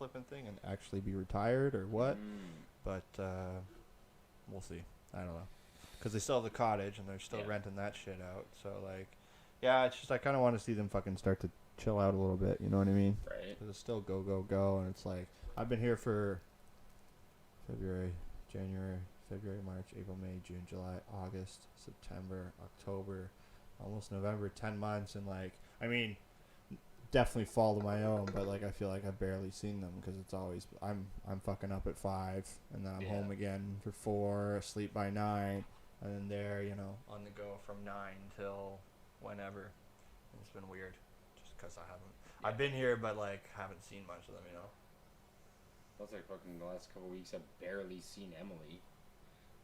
flipping thing and actually be retired or what. But we'll see. I don't know. Because they still have the cottage and they're still renting that shit out. So, like, yeah, it's just I kind of want to see them fucking start to chill out a little bit. You know what I mean? Right. Because it's still go, go, go. And it's like, I've been here for February, March, April, May, June, July, August, September, October, almost November, 10 months. And, like, I mean, definitely fall to my own, but, like, I feel like I've barely seen them because it's always, I'm fucking up at 5, and then I'm home again for 4, asleep by 9, and then they're, you know, on the go from 9 till whenever. And it's been weird just because I've been here, but, like, haven't seen much of them, you know. That's like fucking the last couple of weeks I've barely seen Emily.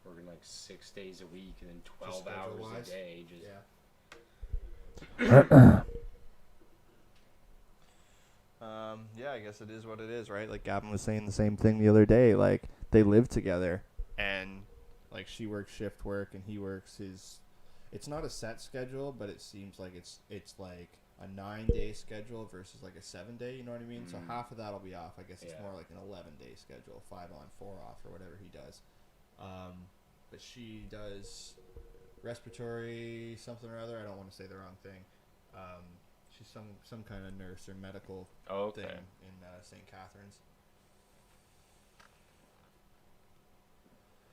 Working like 6 days a week and then 12 hours a day. Yeah, I guess it is what it is, right? Like Gavin was saying the same thing the other day. Like, they live together, and like she works shift work and he works his. It's not a set schedule, but it seems like it's like a 9-day schedule versus like a 7-day. You know what I mean? So half of that'll be off. I guess it's more like an 11-day schedule, 5 on, 4 off, or whatever he does. But she does respiratory something or other. I don't want to say the wrong thing. She's some kind of nurse or medical thing in St. Catharines.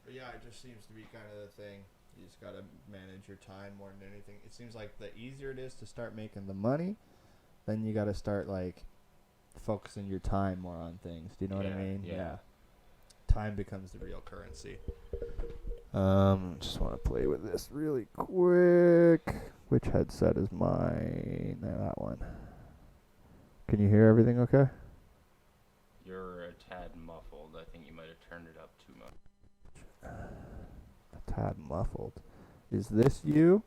But yeah, it just seems to be kind of the thing. You just got to manage your time more than anything. It seems like the easier it is to start making the money, then you got to start like focusing your time more on things. Do you know what I mean? Yeah. Time becomes the real currency. Just want to play with this really quick. Which headset is mine? That one. Can you hear everything okay? You're a tad muffled. I think you might have turned it up too much. A tad muffled. Is this you?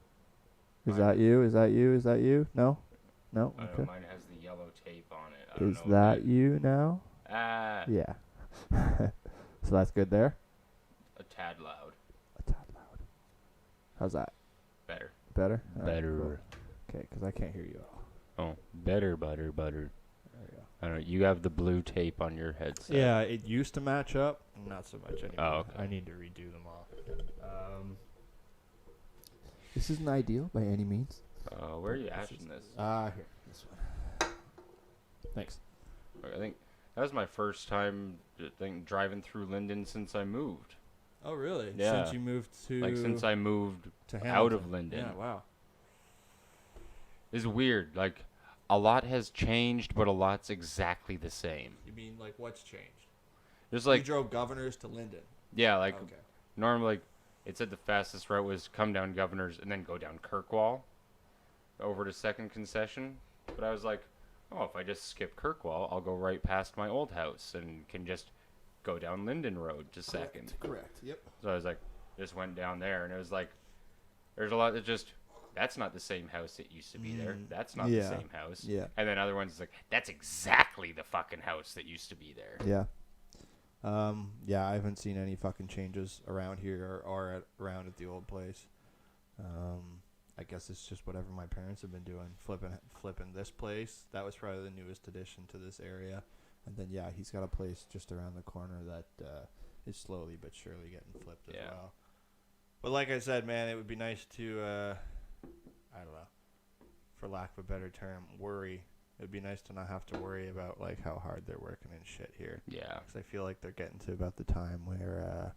Is that you? Is that you? Is that you? No? No? Okay. Mine has the yellow tape on it. Is that you now? Yeah. So that's good there? A tad loud. A tad loud. How's that? Better. Better? Better. Right, cool. Okay, because I can't hear you at all. Oh, better. There we go. I don't know. You have the blue tape on your headset. Yeah, it used to match up. Not so much anymore. Oh, okay. I need to redo them all. This isn't ideal by any means. Where are you ashing this? Here. This one. Thanks. I think that was my first time driving through Linden since I moved. Oh, really? Yeah. Since you moved to... Like, since I moved to out of Linden. Yeah, wow. It's weird. Like, a lot has changed, but a lot's exactly the same. You mean, like, what's changed? Just like... You drove Governors to Linden. Yeah, like, okay. Normally, like, it said the fastest route was come down Governors and then go down Kirkwall over to Second Concession. But I was like, oh, if I just skip Kirkwall, I'll go right past my old house and can just go down Linden Road to Second. Correct, yep. So I was like, just went down there, and it was like, there's a lot that just, that's not the same house that used to be there. That's not the same house. Yeah. And then other ones, like, that's exactly the fucking house that used to be there. Yeah. Yeah, I haven't seen any fucking changes around here or around at the old place. I guess it's just whatever my parents have been doing, flipping this place. That was probably the newest addition to this area. And then, yeah, he's got a place just around the corner that is slowly but surely getting flipped as well. But like I said, man, it would be nice to, I don't know, for lack of a better term, worry. It would be nice to not have to worry about, like, how hard they're working and shit here. Yeah. Because I feel like they're getting to about the time where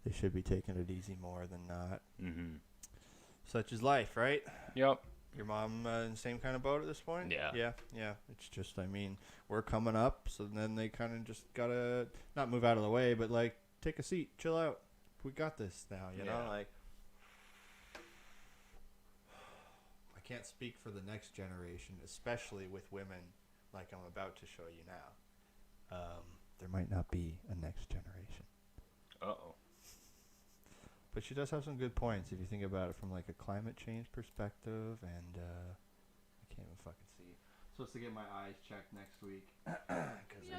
they should be taking it easy more than not. Mm-hmm. Such is life, right? Yep. Your mom in the same kind of boat at this point? Yeah. Yeah. It's just, I mean, we're coming up, so then they kind of just got to not move out of the way, but, like, take a seat, chill out. We got this now, you know? Like, I can't speak for the next generation, especially with women like I'm about to show you now. There might not be a next generation. Uh-oh. But she does have some good points if you think about it from like a climate change perspective, and I can't even fucking see. Supposed to get my eyes checked next week.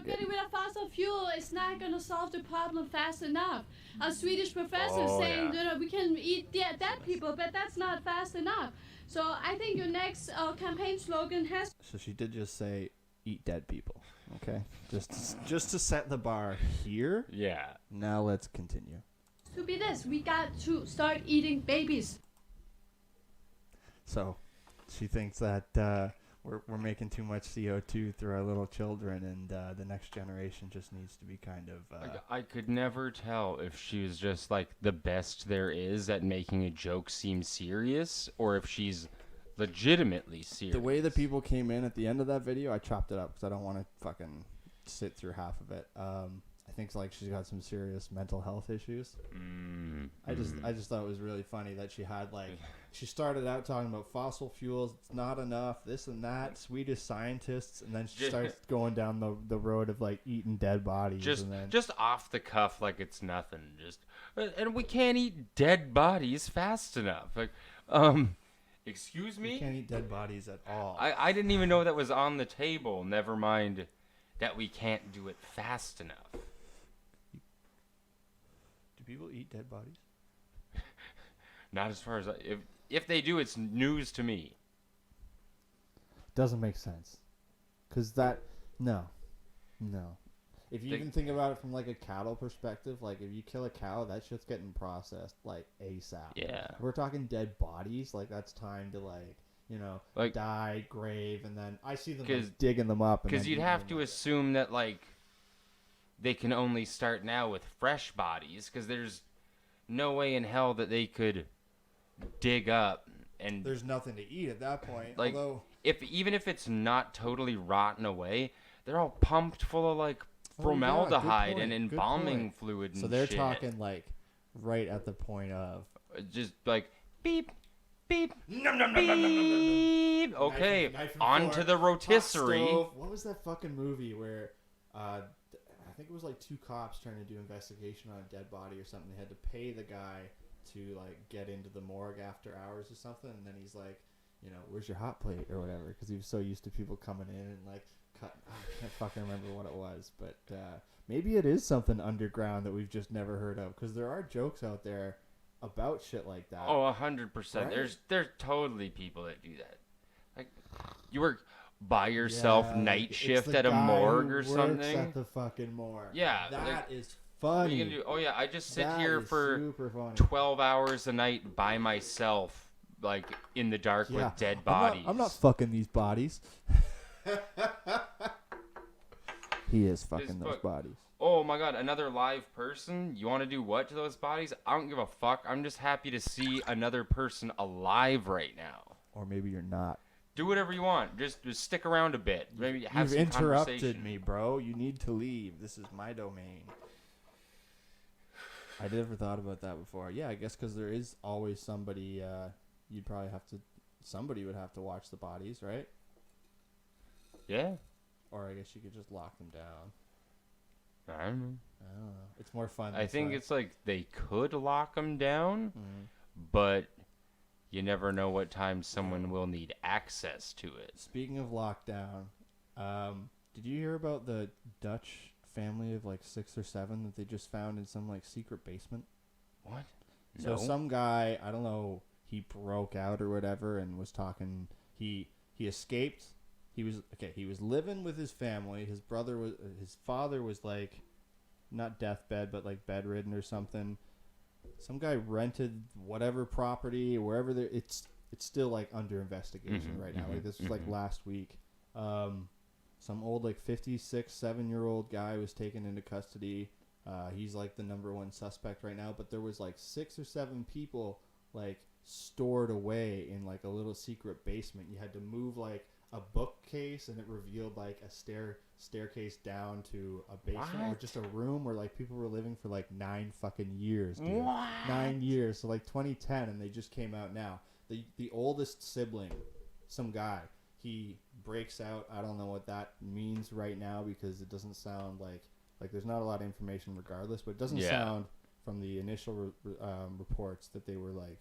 Getting rid of fossil fuel is not going to solve the problem fast enough. A Swedish professor saying that we can eat dead people, but that's not fast enough. So I think your next campaign slogan has... So she did just say, eat dead people. Okay, just to set the bar here. Yeah. Now let's continue. To be this, we got to start eating babies. So, she thinks that we're making too much CO2 through our little children, and the next generation just needs to be kind of. I could never tell if she was just like the best there is at making a joke seem serious, or if she's legitimately serious. The way the people came in at the end of that video, I chopped it up because I don't want to fucking sit through half of it. I think like she's got some serious mental health issues. I just thought it was really funny that she had like she started out talking about fossil fuels. It's not enough. This and that. Swedish scientists, and then she starts going down the road of like eating dead bodies. Just off the cuff, like it's nothing. And we can't eat dead bodies fast enough. Like, excuse me. You can't eat dead bodies at all. I didn't even know that was on the table. Never mind that we can't do it fast enough. Do people eat dead bodies? Not as far as if they do, it's news to me. Doesn't make sense. Cause no. If you even think about it from like a cattle perspective, like if you kill a cow, that shit's getting processed like ASAP. Yeah. If we're talking dead bodies, like that's time to like die, grave, and then I see them like, digging them up. Because you'd have to assume that like they can only start now with fresh bodies, because there's no way in hell that they could dig up and there's nothing to eat at that point. Like, although even if it's not totally rotten away, they're all pumped full of like formaldehyde and embalming fluid and so they're shit. talking like right at the point of just like beep beep nom, nom, nom, beep nom, nom, nom, nom. okay, knife and on fork, to the rotisserie. What was that fucking movie where I think it was like two cops trying to do investigation on a dead body or something. They had to pay the guy to like get into the morgue after hours or something, and then he's like, where's your hot plate or whatever, because he was so used to people coming in and like cutting. I can't fucking remember what it was, but maybe it is something underground that we've just never heard of, because there are jokes out there about shit like that. Oh, 100%. Right? There's totally people that do that. Like, you work by yourself night shift at a morgue or something. At the fucking morgue. Yeah, that is what are funny. you gonna do? Oh yeah, I just sit That here is for super funny. 12 hours a night by myself, like in the dark with dead bodies. I'm not fucking these bodies. He is fucking those bodies. Oh my god, another live person? You want to do what to those bodies? I don't give a fuck. I'm just happy to see another person alive right now. Or maybe you're not. Do whatever you want. Just stick around a bit. Maybe have You've some interrupted conversation. me, bro. You need to leave. This is my domain. I never thought about that before. Yeah, I guess because there is always somebody. Somebody would have to watch the bodies, right? Yeah. Or I guess you could just lock them down. I don't know. It's more fun. I think it's like they could lock them down, but you never know what time someone will need access to it. Speaking of lockdown, did you hear about the Dutch family of like 6 or 7 that they just found in some like secret basement? What? So some guy, I don't know, he broke out or whatever and was talking. He escaped. He was living with his family. His father was like, not deathbed, but like bedridden or something. Some guy rented whatever property, wherever it's still like under investigation right now. Like this was like last week. Some old like 56, 7-year-old guy was taken into custody. He's like the number 1 suspect right now, but there was like 6 or 7 people like stored away in like a little secret basement. You had to move like a bookcase, and it revealed like a staircase down to a basement or just a room where like people were living for like 9 fucking years, dude. What? 9 years, so like 2010, and they just came out now. The oldest sibling, some guy, he breaks out. I don't know what that means right now, because it doesn't sound like there's not a lot of information regardless, but it doesn't sound from the initial reports that they were like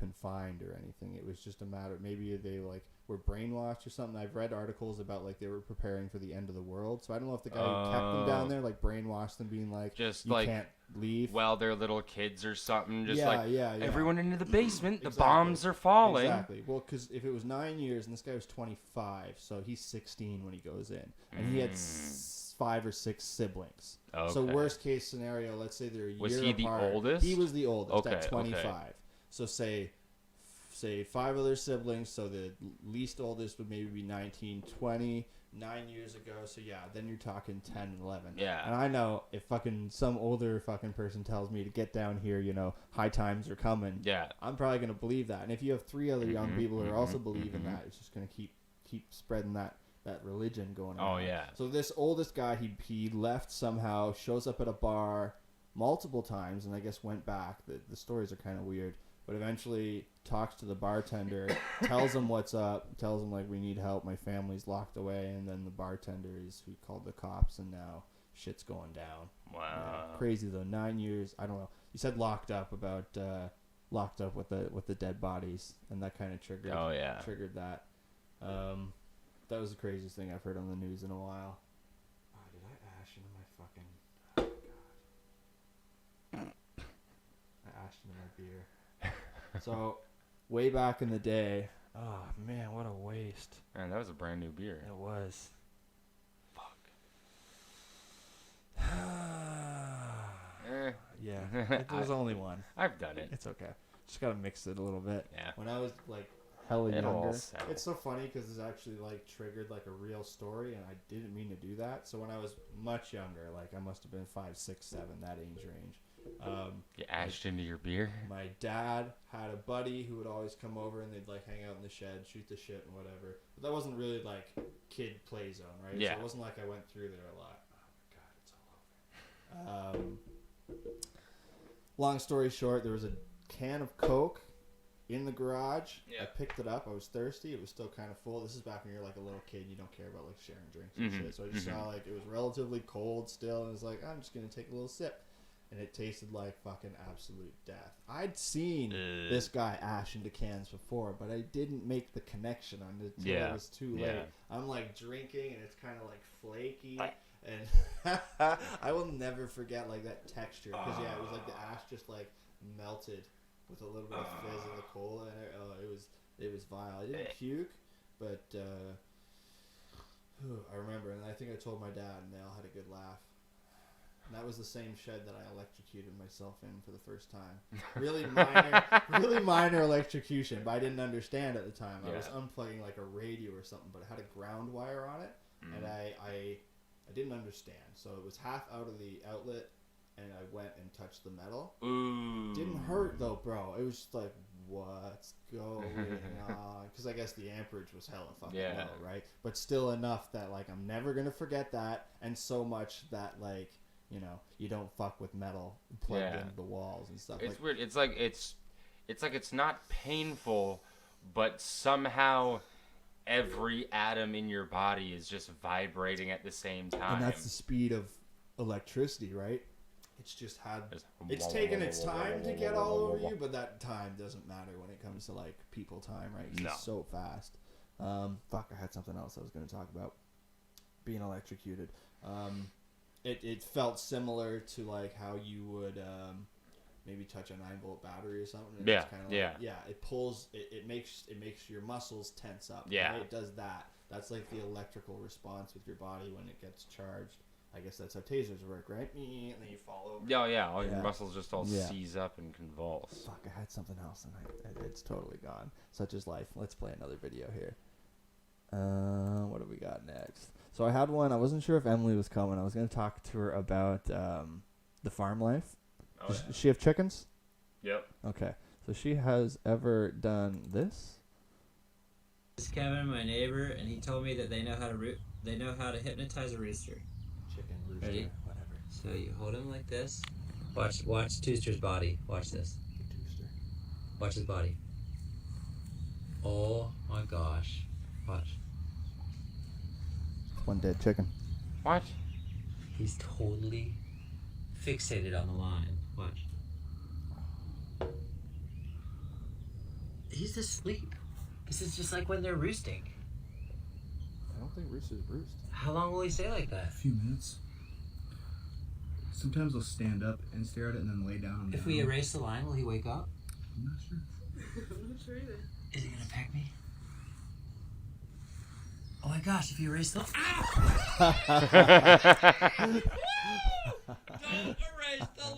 confined or anything. It was just a matter, maybe they like were brainwashed or something. I've read articles about like they were preparing for the end of the world. So I don't know if the guy who kept them down there like brainwashed them, being like, just you like can't leave. Well, they're little kids or something. Just Yeah. everyone into the basement. The Exactly. bombs are falling. Exactly. Well, because if it was 9 years and this guy was 25, so he's 16 when he goes in, and he had 5 or 6 siblings. Okay. So worst case scenario, let's say they're a year Was he the apart. oldest? He was the oldest at Okay, 25. okay. So say 5 other siblings, so the least oldest would maybe be 19, 20, 9 years ago. So yeah, then you're talking 10 and 11. Yeah. And I know if fucking some older fucking person tells me to get down here, you know, high times are coming. Yeah. I'm probably going to believe that. And if you have 3 other young people who are also believing that, it's just going to keep spreading that religion going on. Oh, yeah. So this oldest guy, he left somehow, shows up at a bar multiple times, and I guess went back. The stories are kind of weird. But eventually talks to the bartender, tells him what's up, tells him, like, we need help, my family's locked away, and then the bartender is who called the cops, and now shit's going down. Wow. Yeah, crazy, though. 9 years, I don't know. You said locked up with the dead bodies, and that kind of triggered that. That was the craziest thing I've heard on the news in a while. Oh, did I ash into my fucking... Oh, God. I ashed into my beer. So, way back in the day... Oh, man, what a waste. Man, that was a brand new beer. It was. Fuck. Yeah, it was only one. I've done it. It's okay. Just gotta mix it a little bit. Yeah. When I was, like, hella It'll all younger. settle. It's so funny because it's actually like triggered like a real story, and I didn't mean to do that. So when I was much younger, like I must have been 5, 6, 7, that age range. You ashed into your beer? My dad had a buddy who would always come over, and they'd like hang out in the shed, shoot the shit and whatever. But that wasn't really like kid play zone, right? Yeah. So it wasn't like I went through there a lot. Oh my god, it's all over. Long story short, there was a can of Coke in the garage. Yeah. I picked it up. I was thirsty. It was still kind of full. This is back when you're like a little kid. You don't care about like sharing drinks and shit. So I just saw like it was relatively cold still, and I was like, I'm just gonna take a little sip, and it tasted like fucking absolute death. I'd seen this guy ash into cans before, but I didn't make the connection on it until it was too late. Yeah. I'm like drinking, and it's kind of like flaky. And I will never forget like that texture, because yeah, it was like the ash just like melted with a little bit of fizz of the cola in it. Oh, it was vile. I didn't puke, but I remember, and I think I told my dad, and they all had a good laugh. And that was the same shed that I electrocuted myself in for the first time. Really minor electrocution, but I didn't understand at the time. I was unplugging like a radio or something, but it had a ground wire on it, and I didn't understand. So it was half out of the outlet, and I went and touched the metal. Ooh. Didn't hurt though, bro. It was just like, what's going on? Because I guess the amperage was hella fucking low, right? But still enough that like I'm never gonna forget that, and so much that like, you know, you don't fuck with metal plugged into the walls and stuff. It's weird. It's like it's not painful, but somehow every atom in your body is just vibrating at the same time. And that's the speed of electricity, right? It's just it's taken its time to get all over you, but that time doesn't matter when it comes to like people time, right? It's just so fast. Fuck, I had something else I was going to talk about. Being electrocuted. It felt similar to like how you would maybe touch a 9-volt battery or something. And it's kinda like, it pulls. It makes your muscles tense up. Yeah, right? It does that. That's like the electrical response with your body when it gets charged. I guess that's how tasers work, right? And then you fall over. Yeah. All your muscles just all seize up and convulse. Fuck, I had something else and it's totally gone. Such is life. Let's play another video here. What do we got next? So I had one. I wasn't sure if Emily was coming. I was going to talk to her about the farm life. Does she have chickens? Yep. Okay. So she has ever done this? This is Kevin, my neighbor, and he told me that they know how to hypnotize a rooster. Chicken, rooster, Ready? whatever. So you hold him like this. Watch Tooster's body. Watch this. Tooster. Watch his body. Oh my gosh. Watch. One dead chicken. What? He's totally fixated on the line. Watch. He's asleep. This is just like when they're roosting. I don't think roosters roost. How long will he stay like that? A few minutes. Sometimes they'll stand up and stare at it and then lay down. If we erase the line, will he wake up? I'm not sure. I'm not sure either. Is he gonna peck me? Oh my gosh, if you erase the... Don't erase the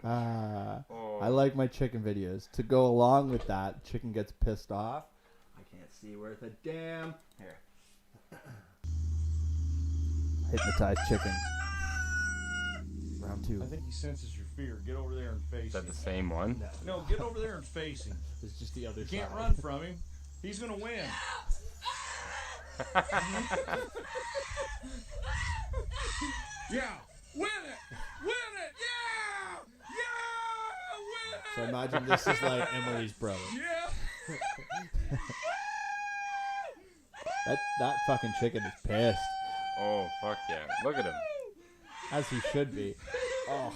line! I like my chicken videos. To go along with that, chicken gets pissed off. I can't see worth a damn. Here. Hypnotized chicken. Round 2. I think he senses your fear. Get over there and face Is that him. the same one? No, get over there and face him. It's just the other You side. can't run from him. He's gonna win. Yeah, win it, win it, yeah, win it. So imagine this is like Emily's brother. Yeah. That fucking chicken is pissed. Oh, fuck yeah. Look at him. As he should be. Oh.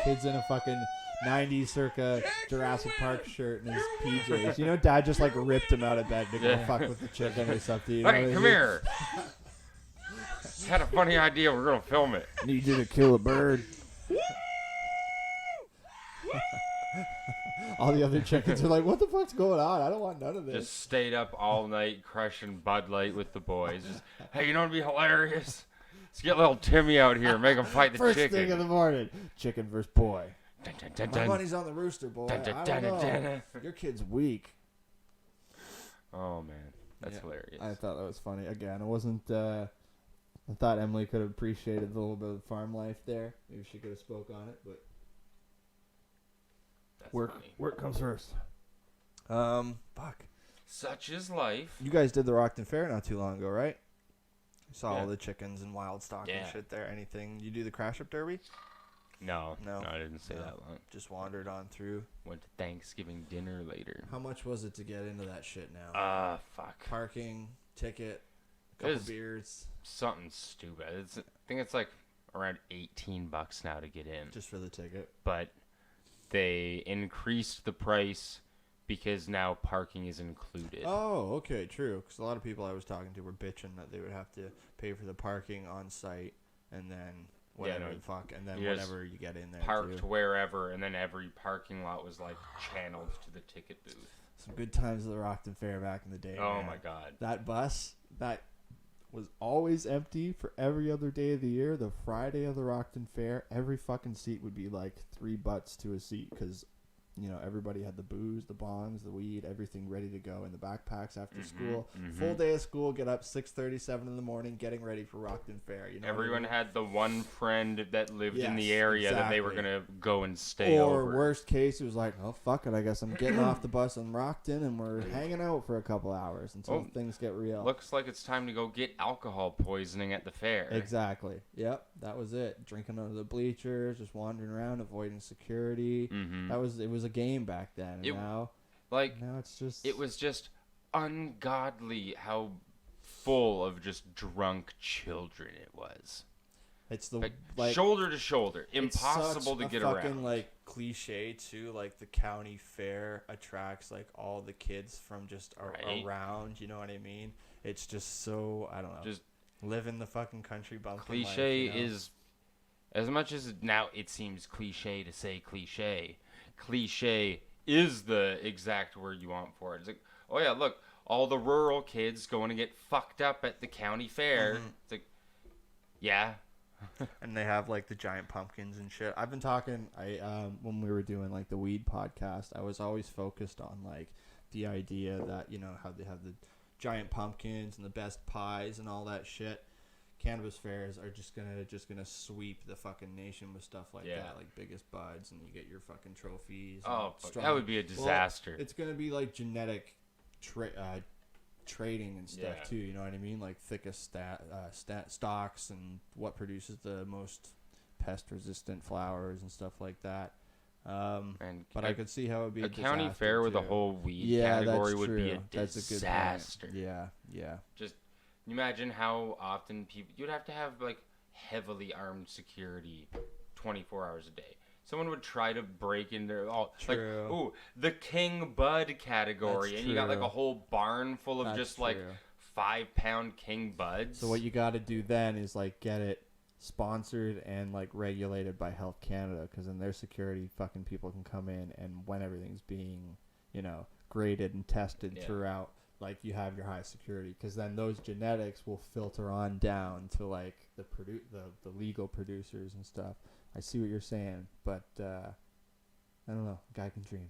Kid's in a fucking 90s circa Jurassic Park shirt and his PJs. You know, Dad just like ripped him out of bed to go Yeah. fuck with the chicken or something. You know Hey, what I come mean? here. Had a funny idea. We're going to film it. Need you to kill a bird. All the other chickens are like, what the fuck's going on? I don't want none of this. Just stayed up all night crushing Bud Light with the boys. Just, hey, you know what'd be hilarious? Let's get little Timmy out here and make him fight the First chicken. thing in the morning, chicken versus boy. Dun, dun, dun, My dun. money's on the rooster, boy. Dun, dun, I dun, don't dun, know. dun. Your kid's weak. Oh, man. That's Yeah. hilarious. I thought that was funny. Again, it wasn't. I thought Emily could have appreciated the little bit of farm life there. Maybe she could have spoke on it, but That's work funny. comes first. Fuck. Such is life. You guys did the Rockton Fair not too long ago, right? You saw Yeah. all the chickens and wild stock and Yeah. shit there. Anything? You do the Crash Up Derby? No, No. I didn't say No. that long. Just wandered on through. Went to Thanksgiving dinner later. How much was it to get into that shit now? Fuck. Parking, ticket, It couple was beers, something stupid. I think it's like around $18 now to get in. just for the ticket. But they increased the price because now parking is included. Oh, okay, true. Because a lot of people I was talking to were bitching that they would have to pay for the parking on site and then whatever no, the fuck, and then you just whenever you get in there. Parked too. wherever, and then every parking lot was like channeled to the ticket booth. Some good times at the Rockton Fair back in the day. Oh man. my god. That bus that was always empty for every other day of the year. The Friday of the Rockton Fair, every fucking seat would be like $3 to a seat because, you know, everybody had the booze, the bongs, the weed, everything ready to go in the backpacks after school. Full day of school, get up 6:30, 7 in the morning, getting ready for Rockton Fair. You know, Everyone what I mean? had the one friend that lived in the Yes, area that they were exactly. gonna go and stay Or over. worst case, it was like, oh fuck it, I guess I'm getting off the bus in Rockton and we're hanging out for a couple hours until Oh, things get real. Looks like it's time to go get alcohol poisoning at the fair. Exactly. Yep, that was it. Drinking under the bleachers, just wandering around, avoiding security. Mm-hmm. It was a game back then. And now it's just It was just ungodly how full of just drunk children it was. It's the Like, shoulder to shoulder, it's impossible such to a get fucking, around. like cliche too. Like the county fair attracts like all the kids from just Right. around. You know what I mean? It's just so I don't know. Just living the fucking country bumpkin cliche life, you know? is, as much as now it seems cliche to say cliche, cliche is the exact word you want for it. It's like, oh yeah, look, all the rural kids going to get fucked up at the county fair. It's like, yeah. And they have like the giant pumpkins and shit. I've been talking. When we were doing like the weed podcast, I was always focused on like the idea that, you know, how they have the giant pumpkins and the best pies and all that shit. Cannabis fairs are just gonna sweep the fucking nation with stuff like Yeah. that, like biggest buds, and you get your fucking trophies. Oh, and fuck, strong- that would be a disaster. Well, it's gonna be like genetic trading and stuff Yeah. too. You know what I mean? Like thickest stocks and what produces the most pest-resistant flowers and stuff like that. And But I could see how it would be a county disaster, fair with a too. whole weed Yeah, category that's would true. be a That's a good disaster. point. Yeah. Just imagine how often people you'd have to have like heavily armed security 24 hours a day. Someone would try to break into True. ooh, the king bud category, That's and you got like true. a whole barn full of That's just like true. 5-pound king buds. So what you got to do then is like get it sponsored and like regulated by Health Canada, because in their security, fucking people can come in, and when everything's being, graded and tested throughout, like you have your high security, because then those genetics will filter on down to like the legal producers and stuff. I see what you're saying, but I don't know. Guy can dream.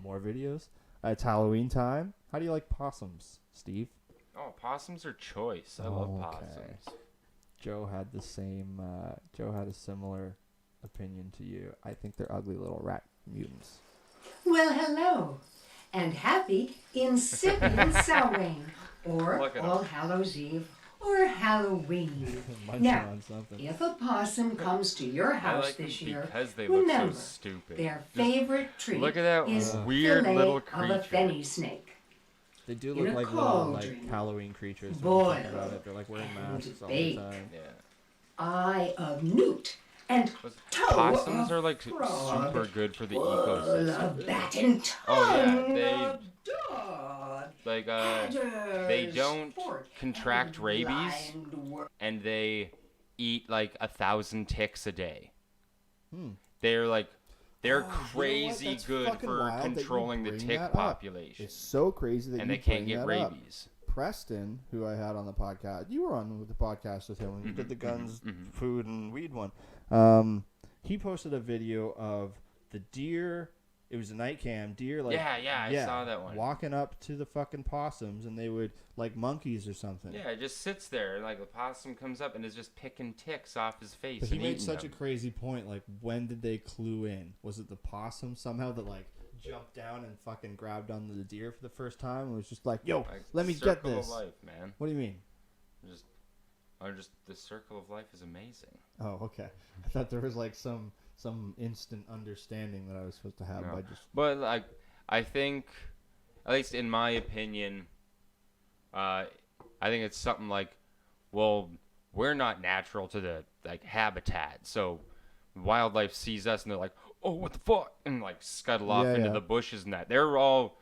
More videos. It's Halloween time. How do you like possums, Steve? Oh, possums are choice. I love Okay. possums. Joe had the same. Joe had a similar opinion to you. I think they're ugly little rat mutants. Well, hello, and happy incipient Samhain, or Look at 'em. All Hallows Eve, or Halloween. Munching Now, on something. if a possum comes to your I house like them this year, because they look so remember, stupid. their Just favorite treat look at that is weird fillet little of a creature. fenny snake. They do in look a like little cauldron, Halloween creatures. When you boil, think about it, they're like wearing masks all the bake. time. Yeah. Eye of newt and Was- toe Possums of are like frog, super good for the full ecosystem. of bat and tongue Oh, yeah, they- of dog. Like they don't contract rabies, and they eat like 1,000 ticks a day. They're Oh, crazy That's good fucking for wild that you controlling the bring tick that up. population, It's so crazy that and you they can't bring get that up. rabies. Preston, who I had on the podcast, you were on with the podcast with him when we did the guns, food, and weed one. He posted a video of the deer. It was a night cam deer, like I saw that one. walking up to the fucking possums, and they would like monkeys or something. Yeah, it just sits there, and like the possum comes up and is just picking ticks off his face. But he and made eating such them. a crazy point. Like, when did they clue in? Was it the possum somehow that like jumped down and fucking grabbed onto the deer for the first time and was just like, "Yo, Like, let me get circle this." of life, man. What do you mean? Just the circle of life is amazing. Oh, okay. I thought there was like some instant understanding that I was supposed to have No. by just. But like, I think, at least in my opinion, I think it's something like, well, we're not natural to the like habitat, so wildlife sees us and they're like, oh, what the fuck, and like scuttle off into the bushes and that. They're all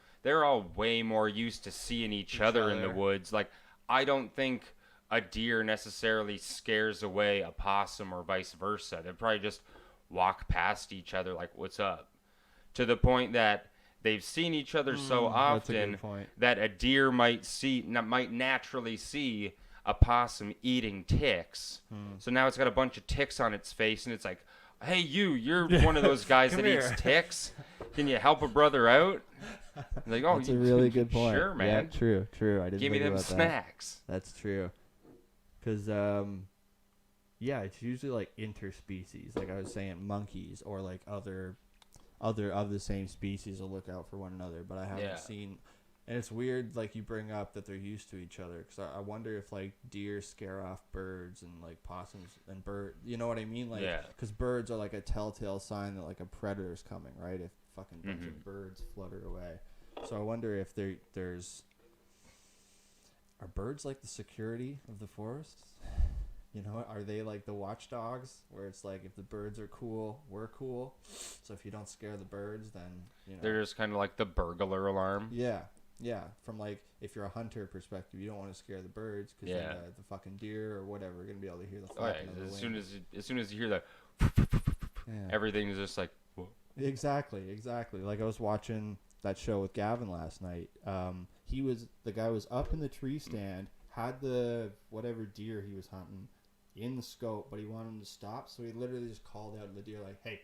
way more used to seeing each other in the woods. Like, I don't think a deer necessarily scares away a possum or vice versa. They probably just walk past each other like, what's up? To the point that they've seen each other so That's a often good point. that a deer might naturally see a possum eating ticks. So now it's got a bunch of ticks on its face, and it's like, hey, you're one of those guys that eats ticks. Can you help a brother out? Like, oh, That's a really good point. Sure, man. Yeah, true. I didn't Give me think them about that. snacks. That's true. Because, it's usually like interspecies. Like I was saying, monkeys or like other of the same species will look out for one another. But I haven't seen, and it's weird. Like you bring up that they're used to each other. Because I wonder if like deer scare off birds and like possums and you know what I mean? Like, because birds are like a telltale sign that like a predator's coming, right? If fucking bunch of birds flutter away. So I wonder if there's. Are birds like the security of the forest? You know, are they like the watchdogs where it's like if the birds are cool, we're cool. So if you don't scare the birds, then, They're just kind of like the burglar alarm. Yeah. From like if you're a hunter perspective, you don't want to scare the birds because the fucking deer or whatever are going to be able to hear the flapping of the wings. As soon as you hear that, everything's just like, whoa. Exactly. Like I was watching that show with Gavin last night. The guy was up in the tree stand, had the whatever deer he was hunting in the scope, but he wanted him to stop, so he literally just called out to the deer like, hey,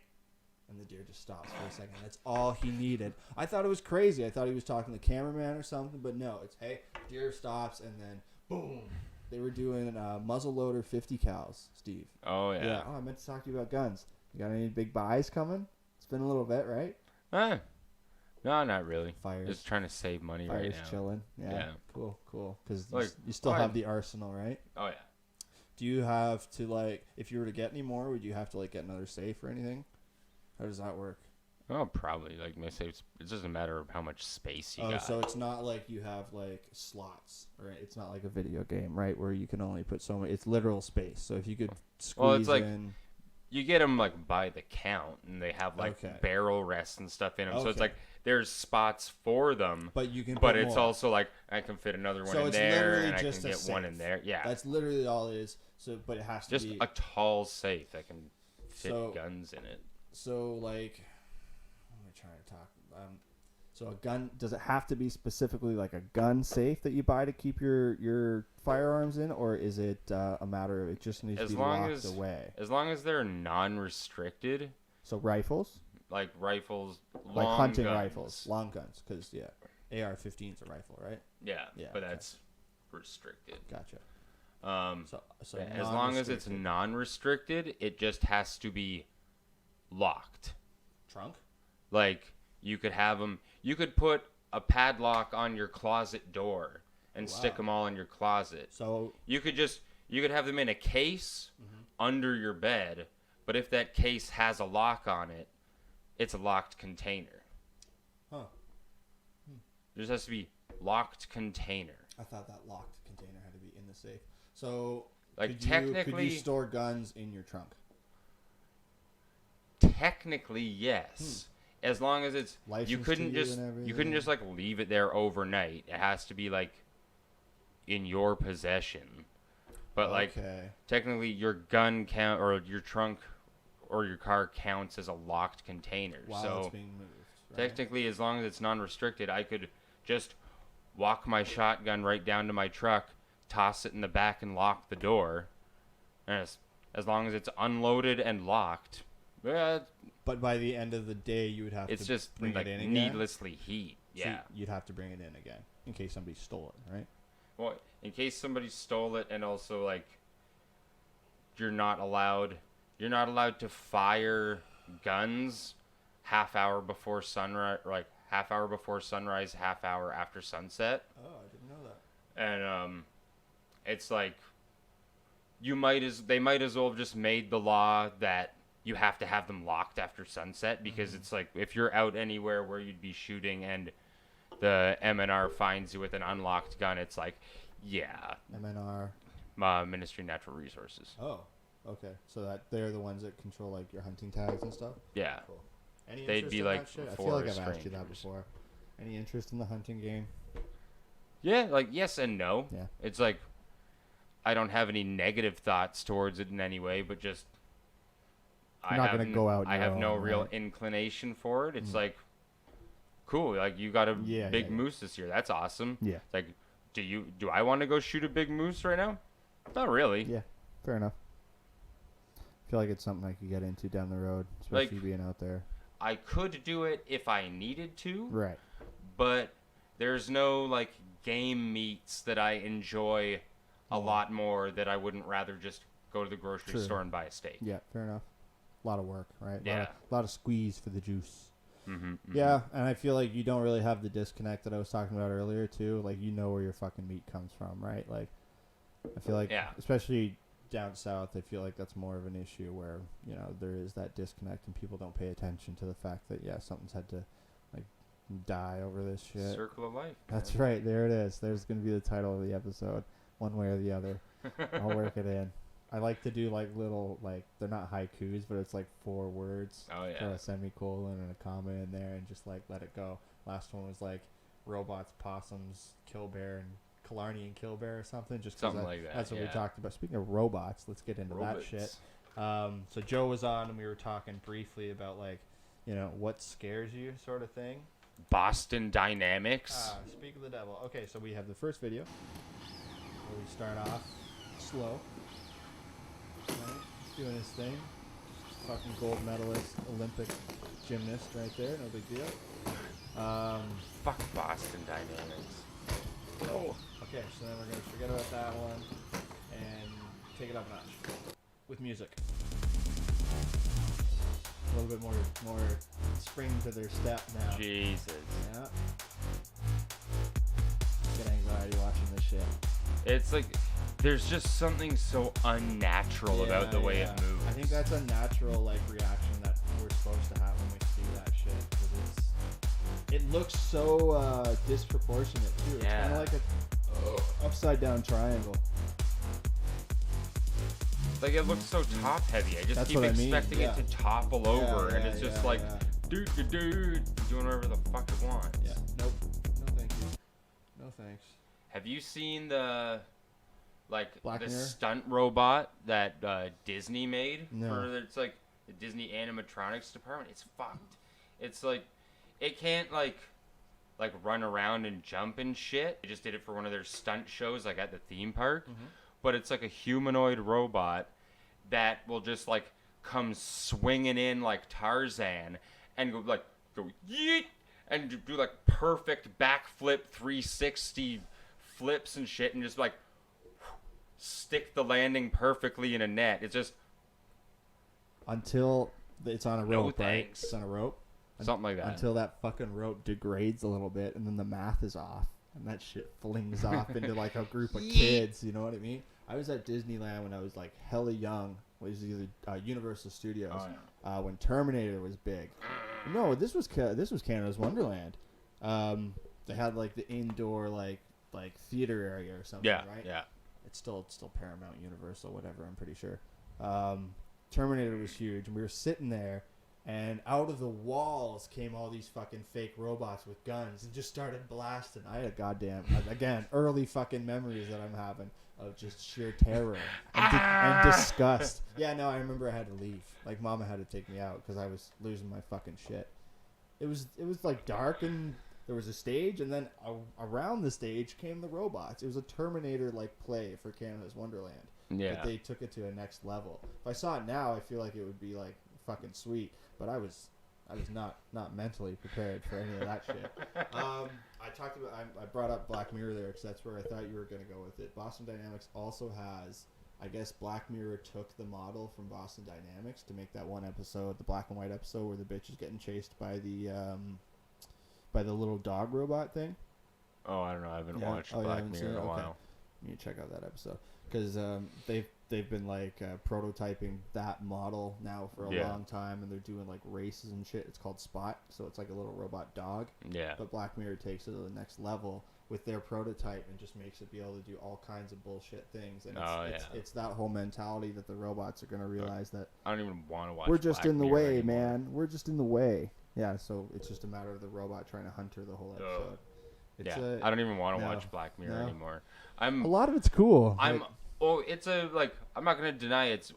and the deer just stops for a second. That's all he needed. I thought it was crazy. I thought he was talking to the cameraman or something, but no, it's, hey, deer stops, and then boom. They were doing muzzleloader 50 cals, Steve. Oh, yeah. Oh, I meant to talk to you about guns. You got any big buys coming? It's been a little bit, right? No, not really. Fires. Just trying to save money right now. Chilling. Yeah. Cool. Because Like, you still have the arsenal, right? Oh, yeah. Do you have to, like, if you were to get any more, would you have to, like, get another safe or anything? How does that work? Oh, probably. Like, my safes, it's just a matter of how much space you got. So it's not like you have, like, slots, right? It's not like a video game, right, where you can only put so many. It's literal space. So if you could squeeze it's like, in. you get them like by the count, and they have like Okay. barrel rests and stuff in them. So it's Okay. like there's spots for them, But you can. but put it's more. also like I can fit another one So in it's there, literally and I can just a get one in safe. there. Yeah, That's literally all it is. So, but it has to just be. a tall safe that can fit So- guns in it. So like, what am I trying to talk? So a gun, does it have to be specifically like a gun safe that you buy to keep your firearms in, or is it a matter of it just needs As to be long locked as away? as long as they're non-restricted, So rifles, like rifles, like long hunting guns. rifles, long guns, because AR-15 is a rifle, right? Yeah, Yeah, but okay. that's restricted. Gotcha. So As long as it's non-restricted. non-restricted, it just has to be locked. Trunk. Like you could have them. You could put a padlock on your closet door and Wow. stick them all in your closet. So You could have them in a case Mm-hmm. under your bed, but if that case has a lock on it, it's a locked container. Huh. There just has to be locked container. I thought that locked container had to be in the safe. So Like could you technically, store guns in your trunk? technically yes. As long as it's License you to couldn't you just and you couldn't everything? just like leave it there overnight. It has to be like in your possession. But like Okay. technically your gun count or your trunk or your car counts as a locked container. While so it's being moved. Right? technically as long as it's non-restricted, I could just walk my shotgun right down to my truck, toss it in the back and lock the door. And as long as it's unloaded and locked, But by the end of the day, you would have it's to just bring like it in again. needlessly heat. So Yeah. you'd have to bring it in again in case somebody stole it, right? Well, in case somebody stole it, and also like you're not allowed to fire guns half hour before sunrise, like half hour before sunrise, half hour after sunset. Oh, I didn't know that. And it's like they might as well have just made the law that you have to have them locked after sunset, because it's like if you're out anywhere where you'd be shooting and the MNR finds you with an unlocked gun, it's like, yeah, MNR. Ministry of Natural Resources. Oh, okay. So that they're the ones that control like your hunting tags and stuff. Yeah. Cool. Any They'd interest be in like that shit? I feel like I've forest asked you that rangers. before. Any interest in the hunting game? Yeah, like yes and no. Yeah. It's like I don't have any negative thoughts towards it in any way, but just You're not gonna go out on I your have no own, real right? inclination for it. It's like cool, like you got a Yeah, big yeah, yeah. moose this year. That's awesome. Yeah. It's like do I want to go shoot a big moose right now? Not really. Yeah. Fair enough. I feel like it's something I could get into down the road, especially being out there. I could do it if I needed to. Right. But there's no like game meats that I enjoy a lot more that I wouldn't rather just go to the grocery True. store and buy a steak. Yeah. Fair enough. A lot of work, right? Yeah. A lot of squeeze for the juice. Mm-hmm, Yeah, and I feel like you don't really have the disconnect that I was talking about earlier too. Like you know where your fucking meat comes from, right? Like I feel like, Yeah. especially down south, I feel like that's more of an issue where there is that disconnect and people don't pay attention to the fact that something's had to like die over this shit. Circle of life. That's man. right. There it is. There's gonna be the title of the episode, one way or the other. I'll work it in. I like to do like little they're not haikus, but it's like 4 words. Oh, yeah. Throw a semicolon and a comma in there, and just like let it go. Last one was like robots, possums, Kill Bear, and Killarney and Kill Bear or something. Just 'cause Something like that, That's what we yeah. talked about. Speaking of robots, let's get into that shit. So Joe was on, and we were talking briefly about what scares you, sort of thing. Boston Dynamics. Speak of the devil. Okay, so we have the first video where we start off slow. Right? He's doing his thing. Fucking gold medalist, Olympic gymnast right there. No big deal. Fuck Boston Dynamics. Oh. Okay, so then we're going to forget about that one and take it up a notch with music. A little bit more spring to their step now. Jesus. Yeah. Get anxiety watching this shit. It's like there's just something so unnatural about the way it moves. I think that's a natural reaction that we're supposed to have when we see that shit, because it looks so disproportionate too. It's kind of like a upside down triangle. Like, it looks so top-heavy. I just That's keep what I mean, expecting yeah. it to topple over, Yeah, and it's just yeah, like, yeah. dude, doing whatever the fuck it wants. Yeah. Nope. No, thank you. No, thanks. Have you seen the, like, Black the Mirror? stunt robot that Disney made? No. It's like the Disney animatronics department. It's fucked. It's like, it can't like run around and jump and shit. They just did it for one of their stunt shows, like at the theme park. Mm-hmm. But it's like a humanoid robot that will just like come swinging in like Tarzan and go yeet and do like perfect backflip 360 flips and shit and just like stick the landing perfectly in a net. It's just Until it's on a No rope, right? thanks. It's on a rope. something like that. Until that fucking rope degrades a little bit, and then the math is off, and that shit flings off into like a group of kids. You know what I mean? I was at Disneyland when I was like hella young. It was either Universal Studios when Terminator was big. No, this was Canada's Wonderland. They had like the indoor like theater area or something, right? Yeah. It's still Paramount, Universal, whatever. I'm pretty sure. Terminator was huge, and we were sitting there, and out of the walls came all these fucking fake robots with guns and just started blasting. I had again early fucking memories that I'm having of just sheer terror and disgust. Yeah, no, I remember I had to leave. Like, Mama had to take me out because I was losing my fucking shit. It was like dark, and there was a stage, and then around the stage came the robots. It was a Terminator like play for Canada's Wonderland. Yeah. But they took it to a next level. If I saw it now, I feel like it would be like fucking sweet. But I was not mentally prepared for any of that shit. I brought up Black Mirror there because that's where I thought you were gonna go with it. Boston Dynamics also has, I guess Black Mirror took the model from Boston Dynamics to make that one episode, the black and white episode where the bitch is getting chased by the little dog robot thing. Oh, I don't know. I haven't watched Black Mirror in a while. You need to check out that episode because they've been like prototyping that model now for a long time, and they're doing like races and shit. It's called Spot, so it's like a little robot dog. Yeah. But Black Mirror takes it to the next level with their prototype and just makes it be able to do all kinds of bullshit things. And it's that whole mentality that the robots are going to realize that I don't even want to watch. we're just Black in the Mirror way, anymore. man. We're just in the way. Yeah. So it's just a matter of the robot trying to hunt her the whole episode. I don't even want to watch Black Mirror anymore. A lot of it's cool. It's I'm not gonna deny it's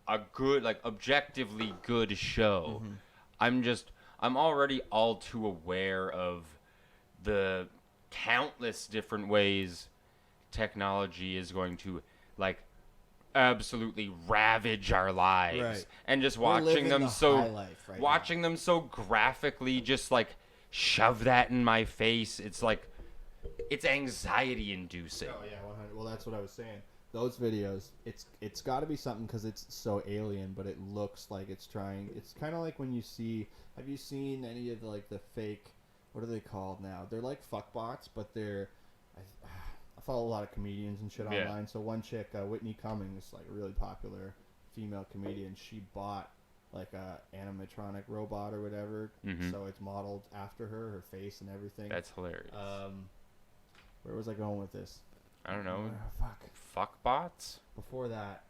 a good, like, objectively good show. Mm-hmm. I'm already all too aware of the countless different ways technology is going to, like, absolutely ravage our lives. Right. And just We're watching living them the so high life right watching them so graphically just like shove that in my face. It's like it's anxiety inducing. Oh yeah, 100. Well, that's what I was saying. Those videos, it's got to be something because it's so alien, but it looks like it's trying. It's kind of like when you see. Have you seen any of the fake? What are they called now? They're like fuck bots, but they're. I follow a lot of comedians and shit online. So one chick, Whitney Cummings, like a really popular female comedian, she bought like a animatronic robot or whatever. Mhm. So it's modeled after her face and everything. That's hilarious. Where was I going with this? I don't know. Fuck. Fuckbots? Before that,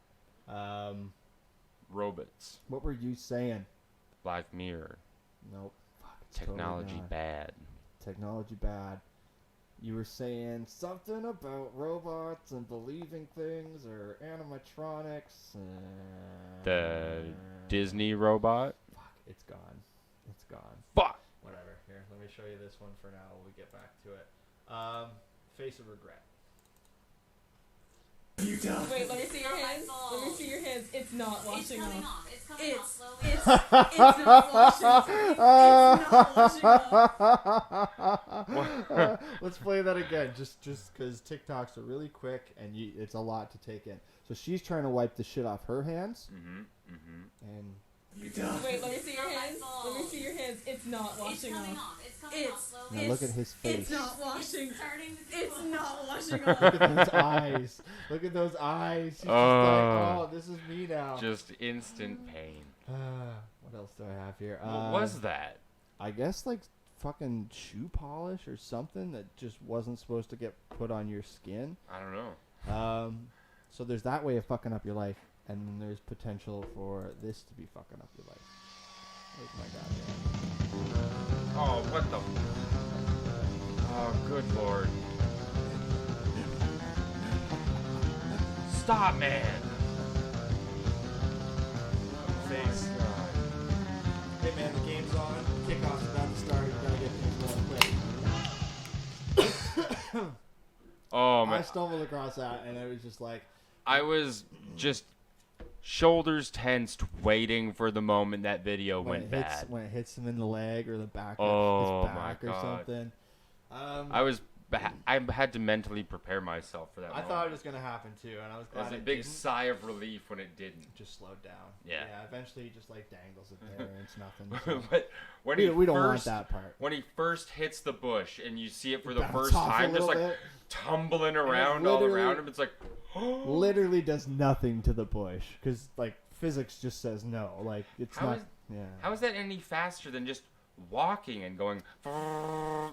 Robots. what were you saying? Black Mirror. Nope. Fuck, it's Technology totally gone. bad. Technology bad. You were saying something about robots and believing things or animatronics. The Disney robot? Fuck, it's gone. It's gone. Fuck! Whatever. Here, let me show you this one for now when we get back to it. Face of regret. Wait, let me see your hands. Let me see your hands. It's not washing off. It's coming off slowly. It's not washing. It's not washing off. Let's play that again, just because TikToks are really quick and it's a lot to take in. So she's trying to wipe the shit off her hands, and Wait, let me see your hands. Let me see your hands. It's not washing off. It's coming off slowly. now look at his face. It's not washing. Starting to It's not washing Look off. at those eyes. Look at those eyes. She's just like, oh, this is me now. Just instant pain. What else do I have here? What was that? I guess like fucking shoe polish or something that just wasn't supposed to get put on your skin. I don't know. So there's that way of fucking up your life. and then there's potential for this to be fucking up your life. Oh my goddamn. Oh, what the? Oh, good lord. Stop, man. Face. Hey man, the game's on. Kickoff's about to start. You gotta get things going quick. Oh, I man. stumbled across that, and it was just like, I was just shoulders tensed, waiting for the moment that video went bad. when it hits him in the leg or the back, Oh, his back my or God. something. I had to mentally prepare myself for that. I moment. thought it was gonna happen too, and I was It glad was a it big didn't. sigh of relief when it didn't. Just slowed down. Yeah. Eventually, he just like dangles it there, and it's nothing. So. But when We don't want first, that part. when he first hits the bush and you see it for the Bounce first off a time, just little like bit. tumbling around all literally- around him, it's like, Literally does nothing to the bush because like physics just says no. Like it's How not. is- Yeah. how is that any faster than just walking and going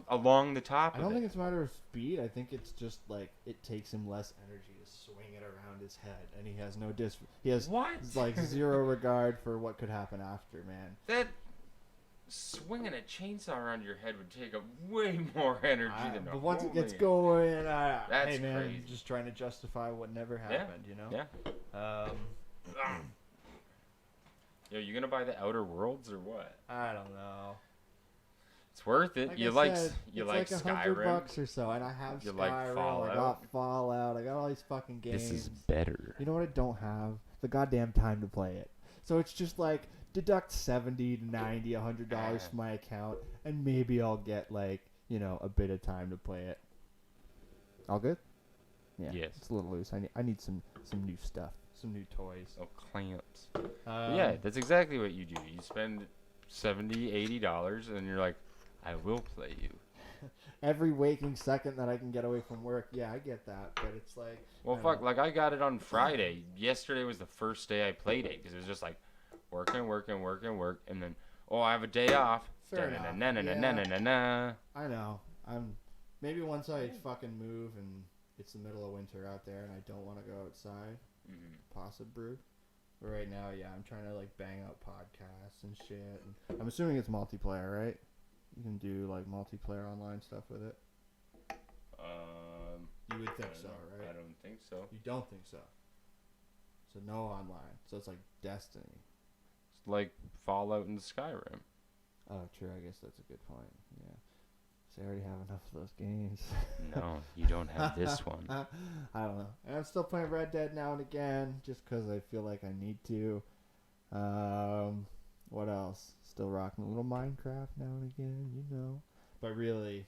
along the top I of don't it? think it's a matter of speed. I think it's just like it takes him less energy to swing it around his head, and he has no He has What? like zero regard for what could happen after, man. That swinging a chainsaw around your head would take up way more energy than a But once it gets holy- going, That's hey man, crazy. just trying to justify what never happened, you know? Yeah. Um, Yo, you gonna buy the Outer Worlds or what? I don't know. It's worth it. Like you I like said, you it's like like Skyrim. $100 or so, and I have You Skyrim. like I Fallout. got Fallout. I got all these fucking games. better. You know what I don't have? The goddamn time to play it. So it's just like deduct $70 to $90, $100 from my account, and maybe I'll get like a bit of time to play it. All good? Yeah. Yes. It's a little loose. I need some new stuff, some new toys. Oh, clamps. Yeah, that's exactly what you do. You spend $70, $80, and you're like, I will play you. Every waking second that I can get away from work, yeah, I get that, but it's like. Well, I fuck, don't like I got it on Friday. Yesterday was the first day I played it because it was just like work, and then I have a day off. Fair enough. Na-na-na-na-na-na-na-na. I know. Maybe once I fucking move and it's the middle of winter out there and I don't want to go outside, possibly. But right now, yeah, I'm trying to like bang out podcasts and shit. And I'm assuming it's multiplayer, right? You can do like multiplayer online stuff with it. You would think so, right? I don't think so. You don't think so? So no online. So it's like Destiny. It's like Fallout and Skyrim. Oh, true. I guess that's a good point. Yeah. So I already have enough of those games. No, you don't have this one. I don't know. And I'm still playing Red Dead now and again, just because I feel like I need to. What else? Still rocking a little Minecraft now and again, But really,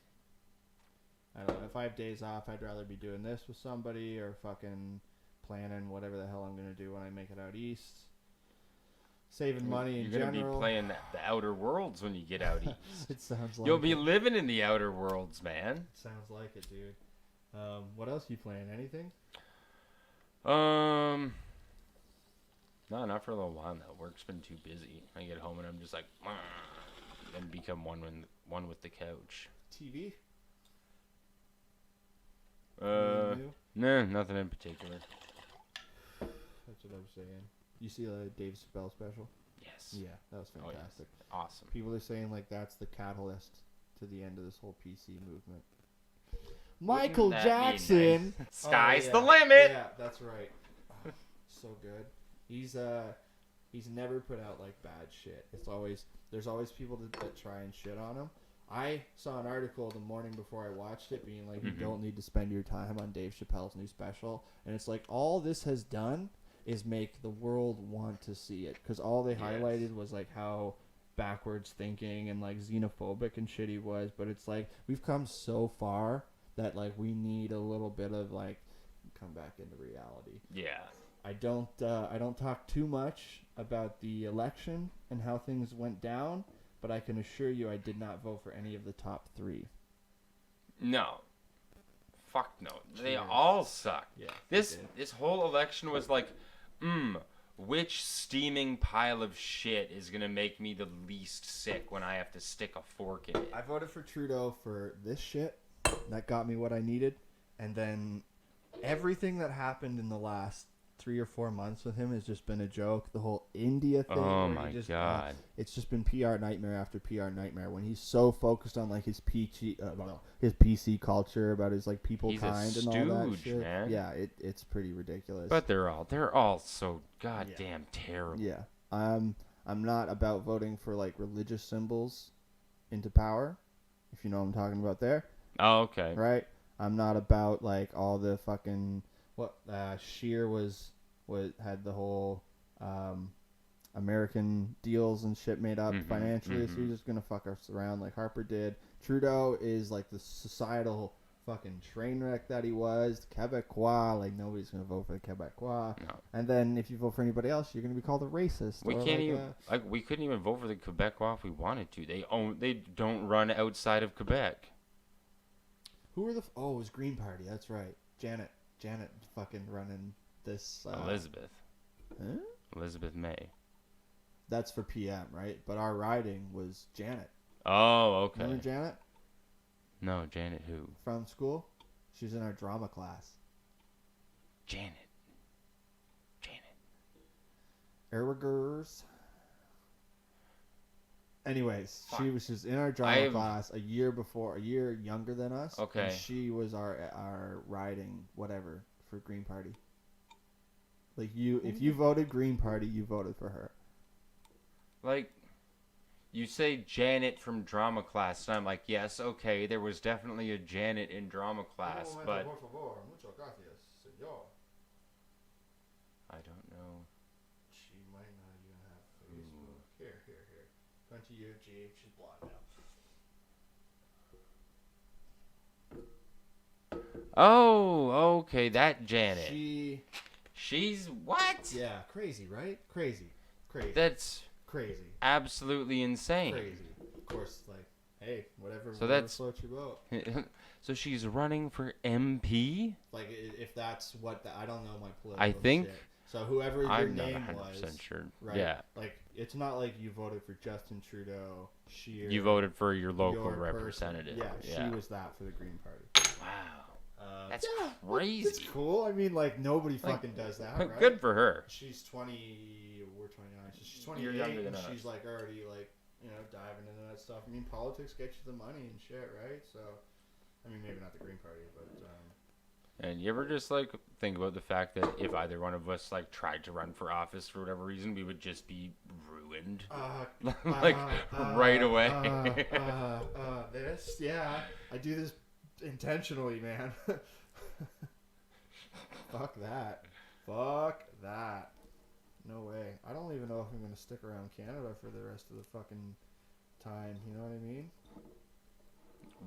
I don't know. If I have days off, I'd rather be doing this with somebody or fucking planning whatever the hell I'm going to do when I make it out east. Saving money in You're general. gonna be playing the Outer Worlds when you get out east. It sounds like You'll be it. living in the Outer Worlds, man. Sounds like it, dude. What else you playing? Anything? No, not for a little while now. Work's been too busy. I get home and I'm just like, and become one with the couch. TV? No, nothing in particular. That's what I was saying. You see the Dave Chappelle special? Yes. Yeah, that was Oh, yes. fantastic. Awesome. People are saying like that's the catalyst to the end of this whole PC movement. Michael Wouldn't that be Jackson. nice? Sky's Oh, the yeah. limit. Yeah, that's right. Oh, so good. He's never put out like bad shit. There's always people that try and shit on him. I saw an article the morning before I watched it being like, you don't need to spend your time on Dave Chappelle's new special. And it's like, all this has done is make the world want to see it. Because all they highlighted was like how backwards thinking and like xenophobic and shit he was. But it's like, we've come so far that like we need a little bit of like, come back into reality. Yeah. I don't talk too much about the election and how things went down, but I can assure you I did not vote for any of the top 3. No. Fuck no. They Cheers. all suck. Yeah. This whole election was like, which steaming pile of shit is gonna make me the least sick when I have to stick a fork in it? I voted for Trudeau for this shit. That got me what I needed. And then everything that happened in the last 3 or 4 months with him has just been a joke. The whole India thing. Oh where my he just, God. it's just been PR nightmare after PR nightmare. When he's so focused on like his his PC culture about his like people He's a kind and all that stooge, shit. man. Yeah, it's pretty ridiculous. But they're all so goddamn terrible. yeah, I'm not about voting for like religious symbols into power. If you know what I'm talking about there. Oh, okay. Right? I'm not about like all the fucking what Sheer had the whole American deals and shit made up financially, so he's just gonna fuck us around like Harper did. Trudeau is like the societal fucking train wreck that he was. Quebecois, like nobody's gonna vote for the Quebecois. No. And then if you vote for anybody else, you're gonna be called a racist. We or can't like even we couldn't even vote for the Quebecois if we wanted to. They don't run outside of Quebec. Who were the? Oh, it was Green Party. That's right. Janet fucking running this. Elizabeth. Huh? Elizabeth May. That's for PM, right? But our riding was Janet. Oh, okay. Remember Janet No, Janet who? from school? She's in our drama class. Janet. Erwagers. Anyways, she was just in our drama class a year younger than us. Okay. And she was our riding whatever for Green Party. Like if you voted Green Party, you voted for her. Like, you say Janet from drama class, and I'm like, yes, okay, there was definitely a Janet in drama class, but I don't know. She might not even have Facebook. Here. Going to UG, she's blocked now. Oh, okay, that Janet. She's what? Yeah, crazy, right? Crazy. That's crazy. Absolutely insane. Crazy. Of course, like, hey, whatever. So that's floats your boat. So she's running for MP? Like, if that's what I don't know my political I think. shit. So whoever your I'm name not 100% was, sure. right? Yeah. Like, it's not like you voted for Justin Trudeau. Sheer. You voted for your local representative. Yeah, she was that for the Green Party. Wow. That's crazy. It's cool. I mean, like, nobody fucking does that, right? Good for her. She's 20. We're 29. So she's 28. You're younger than and us. she's, like, already, like, diving into that stuff. I mean, politics gets you the money and shit, right? So, I mean, maybe not the Green Party, but... And you ever just, like, think about the fact that if either one of us, like, tried to run for office for whatever reason, we would just be ruined? Right away. This? Yeah. I do this intentionally, man. Fuck that. No way. I don't even know if I'm going to stick around Canada for the rest of the fucking time. You know what I mean?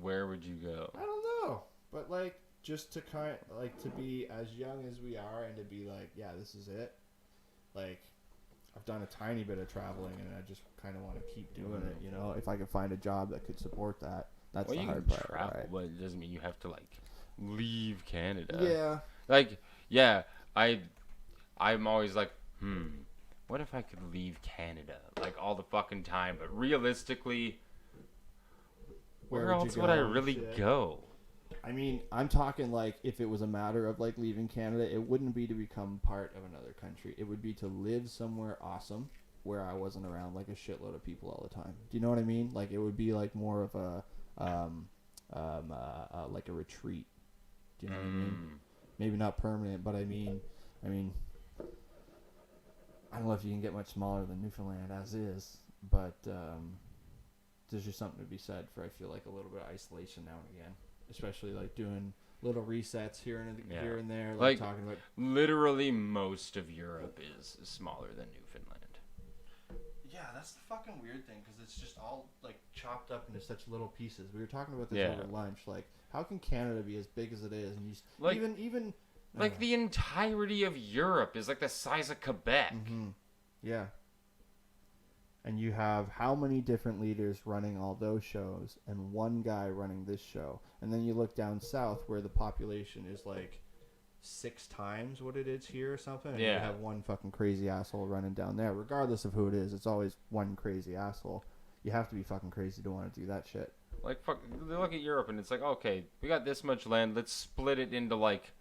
Where would you go? I don't know. But, like, just to to be as young as we are and to be like, yeah, this is it. Like, I've done a tiny bit of traveling and I just kind of want to keep doing it, you know? If I could find a job that could support that. That's the hard part. Travel, right? but it doesn't mean you have to, like, leave Canada. Yeah. Like, yeah, I'm always like, what if I could leave Canada? Like, all the fucking time. But realistically, where else would I really go? I mean, I'm talking like if it was a matter of like leaving Canada, it wouldn't be to become part of another country. It would be to live somewhere awesome where I wasn't around like a shitload of people all the time. Do you know what I mean? Like it would be like more of a like a retreat. Do you know what I mean? Maybe not permanent, but I mean, I don't know if you can get much smaller than Newfoundland as is, but there's just something to be said for I feel like a little bit of isolation now and again. Especially like doing little resets here and there, like talking about. Literally, most of Europe is smaller than Newfoundland. Yeah, that's the fucking weird thing because it's just all like chopped up into such little pieces. We were talking about this over lunch. Like, how can Canada be as big as it is, and you like even like the entirety of Europe is like the size of Quebec. Mm-hmm. Yeah. And you have how many different leaders running all those shows and one guy running this show. And then you look down south where the population is like 6 times what it is here or something. And you have one fucking crazy asshole running down there. Regardless of who it is, it's always one crazy asshole. You have to be fucking crazy to want to do that shit. Like, fuck, look at Europe and it's like, okay, we got this much land. Let's split it into like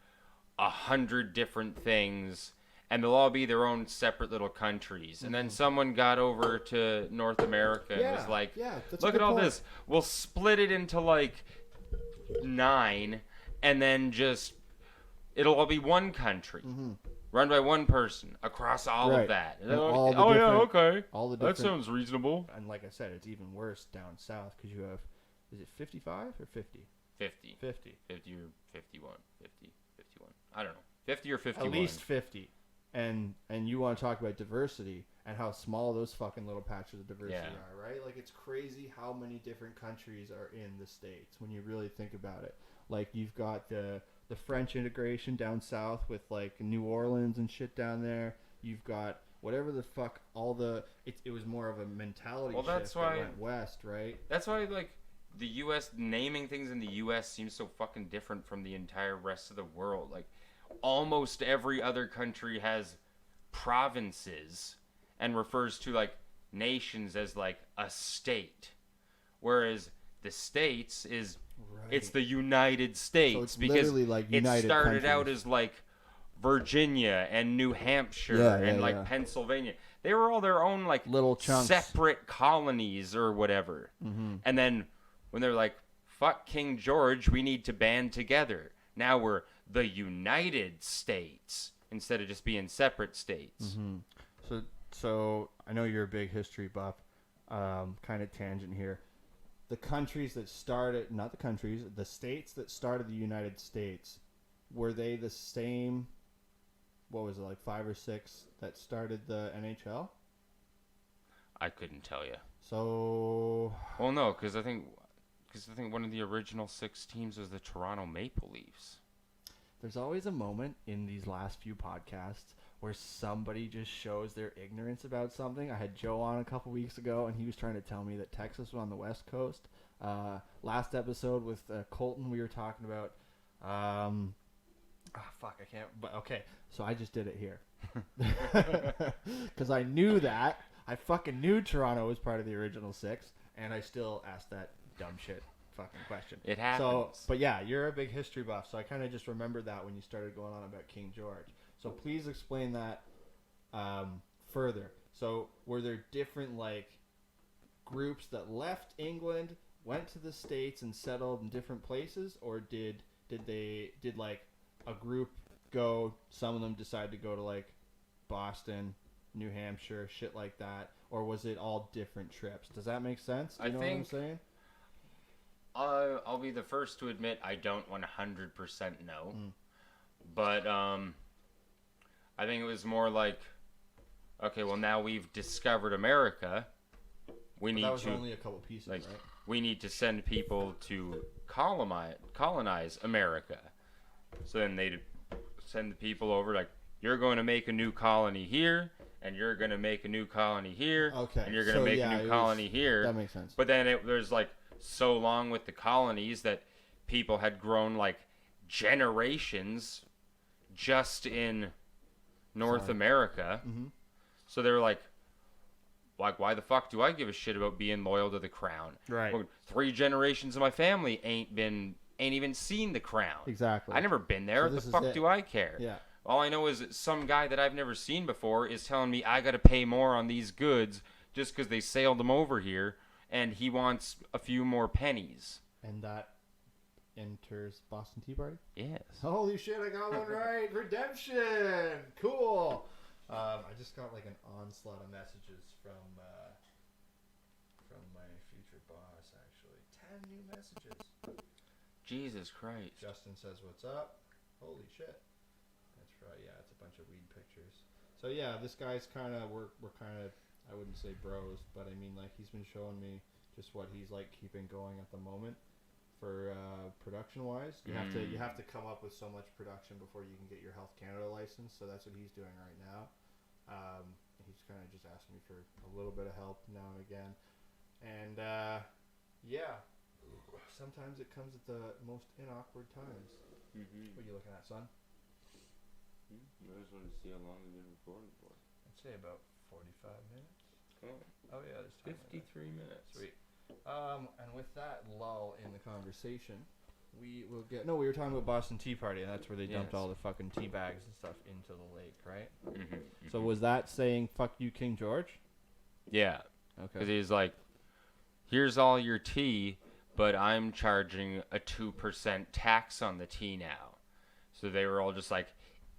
100 different things. and they'll all be their own separate little countries. And then someone got over to North America and was like, that's a look good at all point. this. We'll split it into like 9, and then just it'll all be one country. Run by one person across all Right. of that. And all the oh, yeah, different- okay. all the That different- sounds reasonable. And like I said, it's even worse down south because you have, is it 55 or 50? 50. 50. 50 or 51. 50, 51. I don't know. 50 or 51. At least 50. And you want to talk about diversity and how small those fucking little patches of diversity are, right? Like, it's crazy how many different countries are in the States when you really think about it. Like, you've got the French integration down south with, like, New Orleans and shit down there. You've got whatever the fuck, it was more of a mentality shift that's that why went west, right? That's why, like, the U.S. naming things in the U.S. seems so fucking different from the entire rest of the world. Like, almost every other country has provinces and refers to, like, nations as, like, a state. Whereas the States is, it's the United States. So it's because literally like United it started countries. out as, like, Virginia and New Hampshire and, like, Pennsylvania. They were all their own, like, little chunks, separate colonies or whatever. And then when they're like, fuck King George, we need to band together. Now we're the United States instead of just being separate states. So I know you're a big history buff. Kind of tangent here. The countries that started, not the countries, the states that started the United States, were they the same? What was it, like 5 or 6 that started the NHL? I couldn't tell you. So, Well, no, because I think one of the original 6 teams was the Toronto Maple Leafs. there's always a moment in these last few podcasts where somebody just shows their ignorance about something. I had Joe on a couple weeks ago, and he was trying to tell me that Texas was on the West Coast. Last episode with Colton, we were talking about. Fuck, I can't. But okay, so I just did it here because I knew that. I fucking knew Toronto was part of the original 6, and I still asked that dumb shit fucking question. It happens. So, but yeah, you're a big history buff, so I kind of just remembered that when you started going on about King George. So please explain that further. So were there different like groups that left England, went to the States, and settled in different places, or did like a group go? Some of them decide to go to like Boston, New Hampshire, shit like that, or was it all different trips? Does that make sense? Do you know what I'm saying? I'll be the first to admit I don't 100% know, but I think it was more like, okay, well now we've discovered America, That was only a couple pieces, like, right? we need to send people to colonize America. So then they'd send the people over, like, you're going to make a new colony here, and you're going to make a new colony here, Okay, and you're going to so make yeah, a new colony here. That makes sense. But then there's like so long with the colonies that people had grown like generations just in North America. So they were like, why the fuck do I give a shit about being loyal to the crown? Right. Well, 3 generations of my family ain't even seen the crown. Exactly. I never been there. So What the this is fuck it. do I care? Yeah. All I know is that some guy that I've never seen before is telling me I got to pay more on these goods just because they sailed them over here, and he wants a few more pennies. And that enters Boston Tea Party? Yes. Holy shit, I got one right. Redemption. Cool. I just got like an onslaught of messages from my future boss, actually. 10 new messages. Jesus Christ. Justin says, what's up? Holy shit. That's right. Yeah, it's a bunch of weed pictures. So yeah, this guy's kind of, we're kind of, I wouldn't say bros, but I mean, like, he's been showing me just what he's like keeping going at the moment for production wise. You have to come up with so much production before you can get your Health Canada license. So that's what he's doing right now. He's kind of just asking me for a little bit of help now and again. And yeah, sometimes it comes at the most inawkward times. What are you looking at, son? I just wanted to see how long we've been recording for. I'd say about 45 minutes. Oh, Yeah, there's time. 53 minutes. Sweet. And with that lull in the conversation, We will get. No, we were talking about Boston Tea Party, and that's where they dumped Yes. all the fucking tea bags and stuff into the lake, right? Mm-hmm. So was that saying "fuck you, King George"? Yeah, because Okay. he's like, here's all your tea, but I'm charging a 2% tax on the tea now. So they were all just like,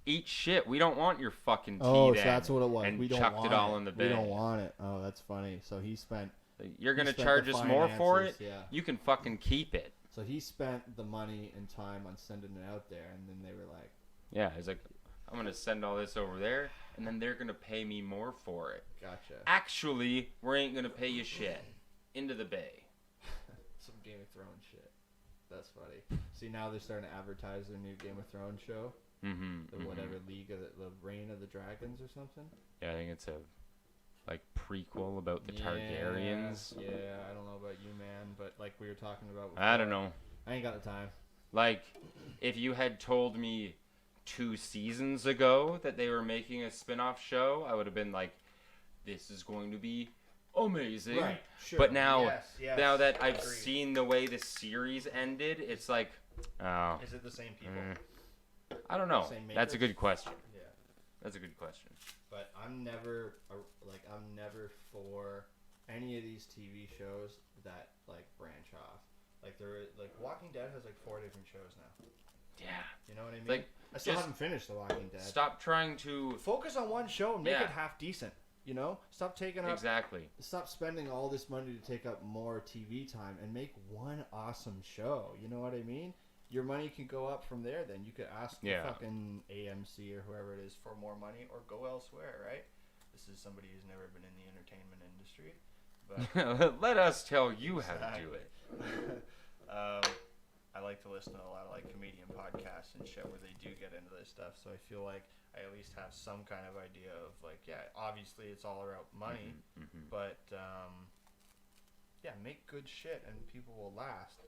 eat shit. We don't want your fucking tea. Oh, then. so that's what it was. And We don't chucked want it all in the We bay. don't want it. Oh, that's funny. So he spent. You're gonna spent the charge us more for it. finances, yeah. You can fucking keep it. So he spent the money and time on sending it out there, and then they were like, Yeah, he's like, I'm gonna send all this over there, and then they're gonna pay me more for it. "Gotcha." Actually, we ain't gonna pay you shit. Into the bay. Some Game of Thrones shit. That's funny. See, now they're starting to advertise their new Game of Thrones show, Mm-hmm. the whatever League of the Reign of the Dragons or something. Yeah, I think it's a like prequel about the Targaryens. Yeah, I don't know about you, man, but like we were talking about. I don't before, know. I ain't got the time. Like, if you had told me 2 seasons ago that they were making a spin-off show, I would have been like, this is going to be amazing. Right. Sure. But now, yes, now that I've agreed. seen the way the series ended, it's like, oh, Is it the same people? I don't know. Same That's a makers? good question. Yeah. That's a good question. But I'm never for any of these TV shows that like branch off. Like Walking Dead has like 4 different shows now. Yeah. You know what I mean? Like, I still just haven't finished The Walking Dead. Stop trying to... Focus on one show and make Yeah. it half decent. You know? Stop taking up. Exactly. Stop spending all this money to take up more TV time and make one awesome show. You know what I mean? Your money can go up from there. Then you could ask the fucking AMC or whoever it is for more money, or go elsewhere. Right? This is somebody who's never been in the entertainment industry. But Let us tell you how to do it. I like to listen to a lot of like comedian podcasts and shit where they do get into this stuff. So I feel like I at least have some kind of idea of like, yeah, obviously it's all about money, but yeah, make good shit and people will last.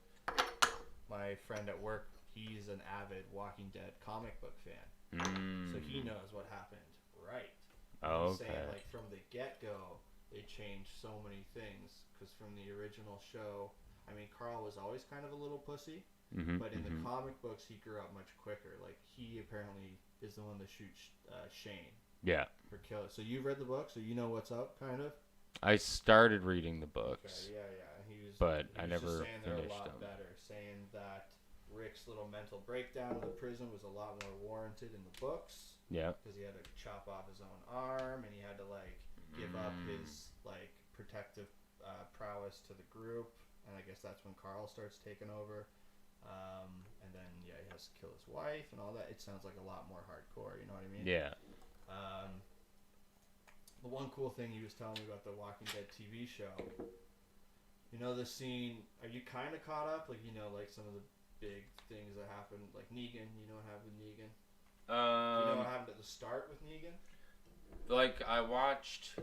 My friend at work, he's an avid Walking Dead comic book fan, so he knows what happened. Right. He's saying like from the get-go, they changed so many things because from the original show, I mean, Carl was always kind of a little pussy, but in the comic books, he grew up much quicker. Like, he apparently is the one that shoots Shane Yeah. for Killer. So you've read the book, so you know what's up, kind of? I started reading the books. Okay, yeah. But I he was never just saying they're a finished lot them. better, saying that Rick's little mental breakdown in the prison was a lot more warranted in the books. Yeah. Because he had to chop off his own arm, and he had to like give up his like protective prowess to the group, and I guess that's when Carl starts taking over. And then he has to kill his wife and all that. It sounds like a lot more hardcore. You know what I mean? Yeah. The one cool thing he was telling me about the Walking Dead TV show. You know the scene? Are you kind of caught up? Like, you know, like some of the big things that happened, like Negan. You know what happened with Negan? You know what happened at the start with Negan? Like, I watched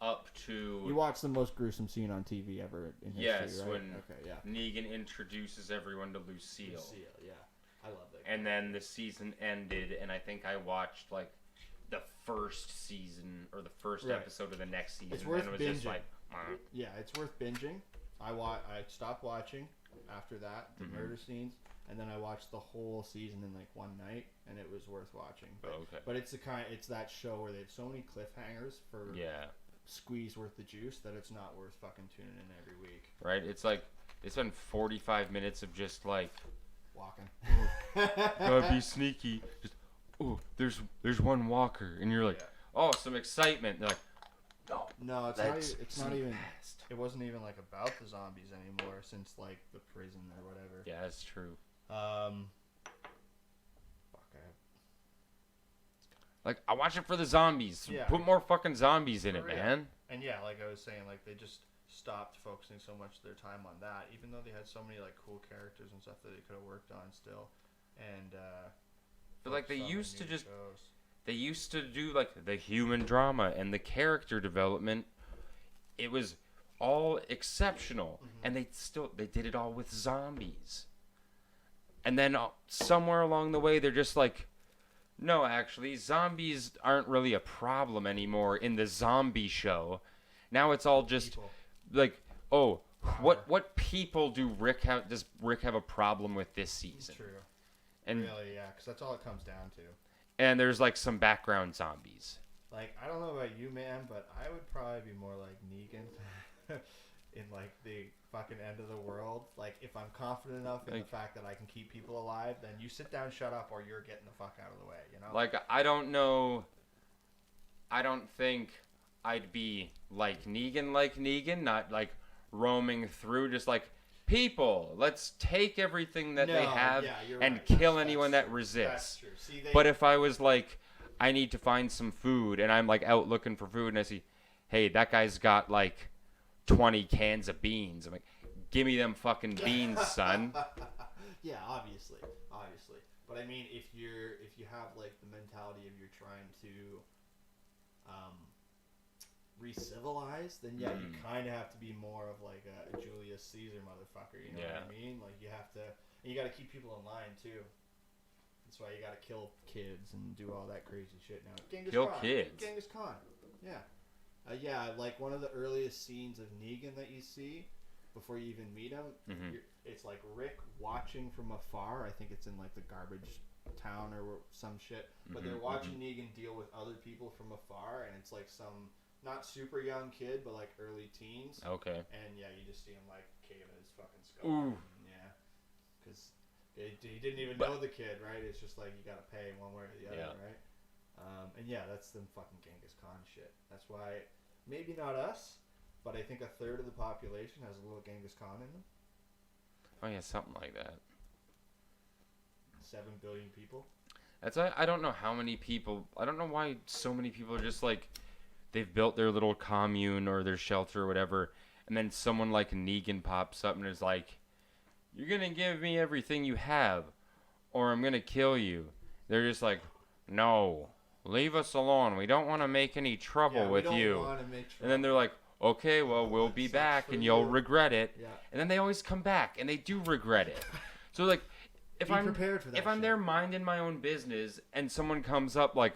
up to... You watched the most gruesome scene on TV ever in history, Yes, right? when Okay, yeah. Negan introduces everyone to Lucille. Lucille, yeah. I love that. And then the season ended, and I think I watched, like, the first season, or the first Right. episode of the next season. It's worth and it was just binging. like... Yeah, it's worth binging. I stopped watching after that, the murder scenes, and then I watched the whole season in like one night, and it was worth watching. But, Okay. But it's that show where they have so many cliffhangers for squeeze worth the juice that it's not worth fucking tuning in every week. Right? It's like, it's been 45 minutes of just like... Walking. Gotta be sneaky. Just, oh, there's one walker. And you're like, oh, some excitement. They're like, No, it's not even. Fast. It wasn't even like about the zombies anymore since like the prison or whatever. Yeah, that's true. Like, I watch it for the zombies. Yeah. Put more fucking zombies in For it, real. man. And yeah, like I was saying, like they just stopped focusing so much of their time on that, even though they had so many like cool characters and stuff that they could have worked on still. And But like they focused on used the to new just shows. they used to do like the human drama and the character development. It was all exceptional, and they did it all with zombies. And then somewhere along the way, they're just like, no, actually, zombies aren't really a problem anymore in the zombie show. Now it's all just People. like, oh, power. What people does Rick have a problem with this season? True. And Really, yeah, because that's all it comes down to. and there's like some background zombies. Like, I don't know about you, man, but I would probably be more like Negan in, like, the fucking end of the world. Like, if I'm confident enough in the fact that I can keep people alive, then you sit down, shut up, or you're getting the fuck out of the way, you know? Like, I don't know. I don't think I'd be like Negan, not like roaming through, just like, people, let's take everything that they have and kill anyone that resists. That's true. See, But if I was like, I need to find some food, and I'm like out looking for food, and I see, hey, that guy's got like 20 cans of beans. I'm like, give me them fucking beans, son. Yeah, obviously. But I mean, if you have like the mentality of you're trying to re-civilize, then yeah, you kind of have to be more of like a Julius Caesar motherfucker. You know what I mean? Like you have to, and you got to keep people in line too. That's why you got to kill kids and do all that crazy shit now. Genghis Khan. Yeah. Yeah, like one of the earliest scenes of Negan that you see before you even meet him, it's like Rick watching from afar. I think it's in like the garbage town or some shit. But they're watching Negan deal with other people from afar, and it's like some not super young kid, but like early teens. Okay. And yeah, you just see him like caving his fucking skull. Ooh. Yeah. Because he didn't even know the kid, right? It's just like you gotta pay one way or the other, right? And yeah, that's some fucking Genghis Khan shit. That's why, maybe not us, but I think a third of the population has a little Genghis Khan in them. Oh yeah, something like that. 7 billion people. That's I don't know how many people. I don't know why so many people are just like, they've built their little commune or their shelter or whatever, and then someone like Negan pops up and is like, you're gonna give me everything you have, or I'm gonna kill you. They're just like, no, leave us alone. We don't want to make any trouble with you. And then they're like, okay, well, we'll be back and you'll regret it. Yeah. And then they always come back and they do regret it. So like, if I'm there minding my own business and someone comes up like,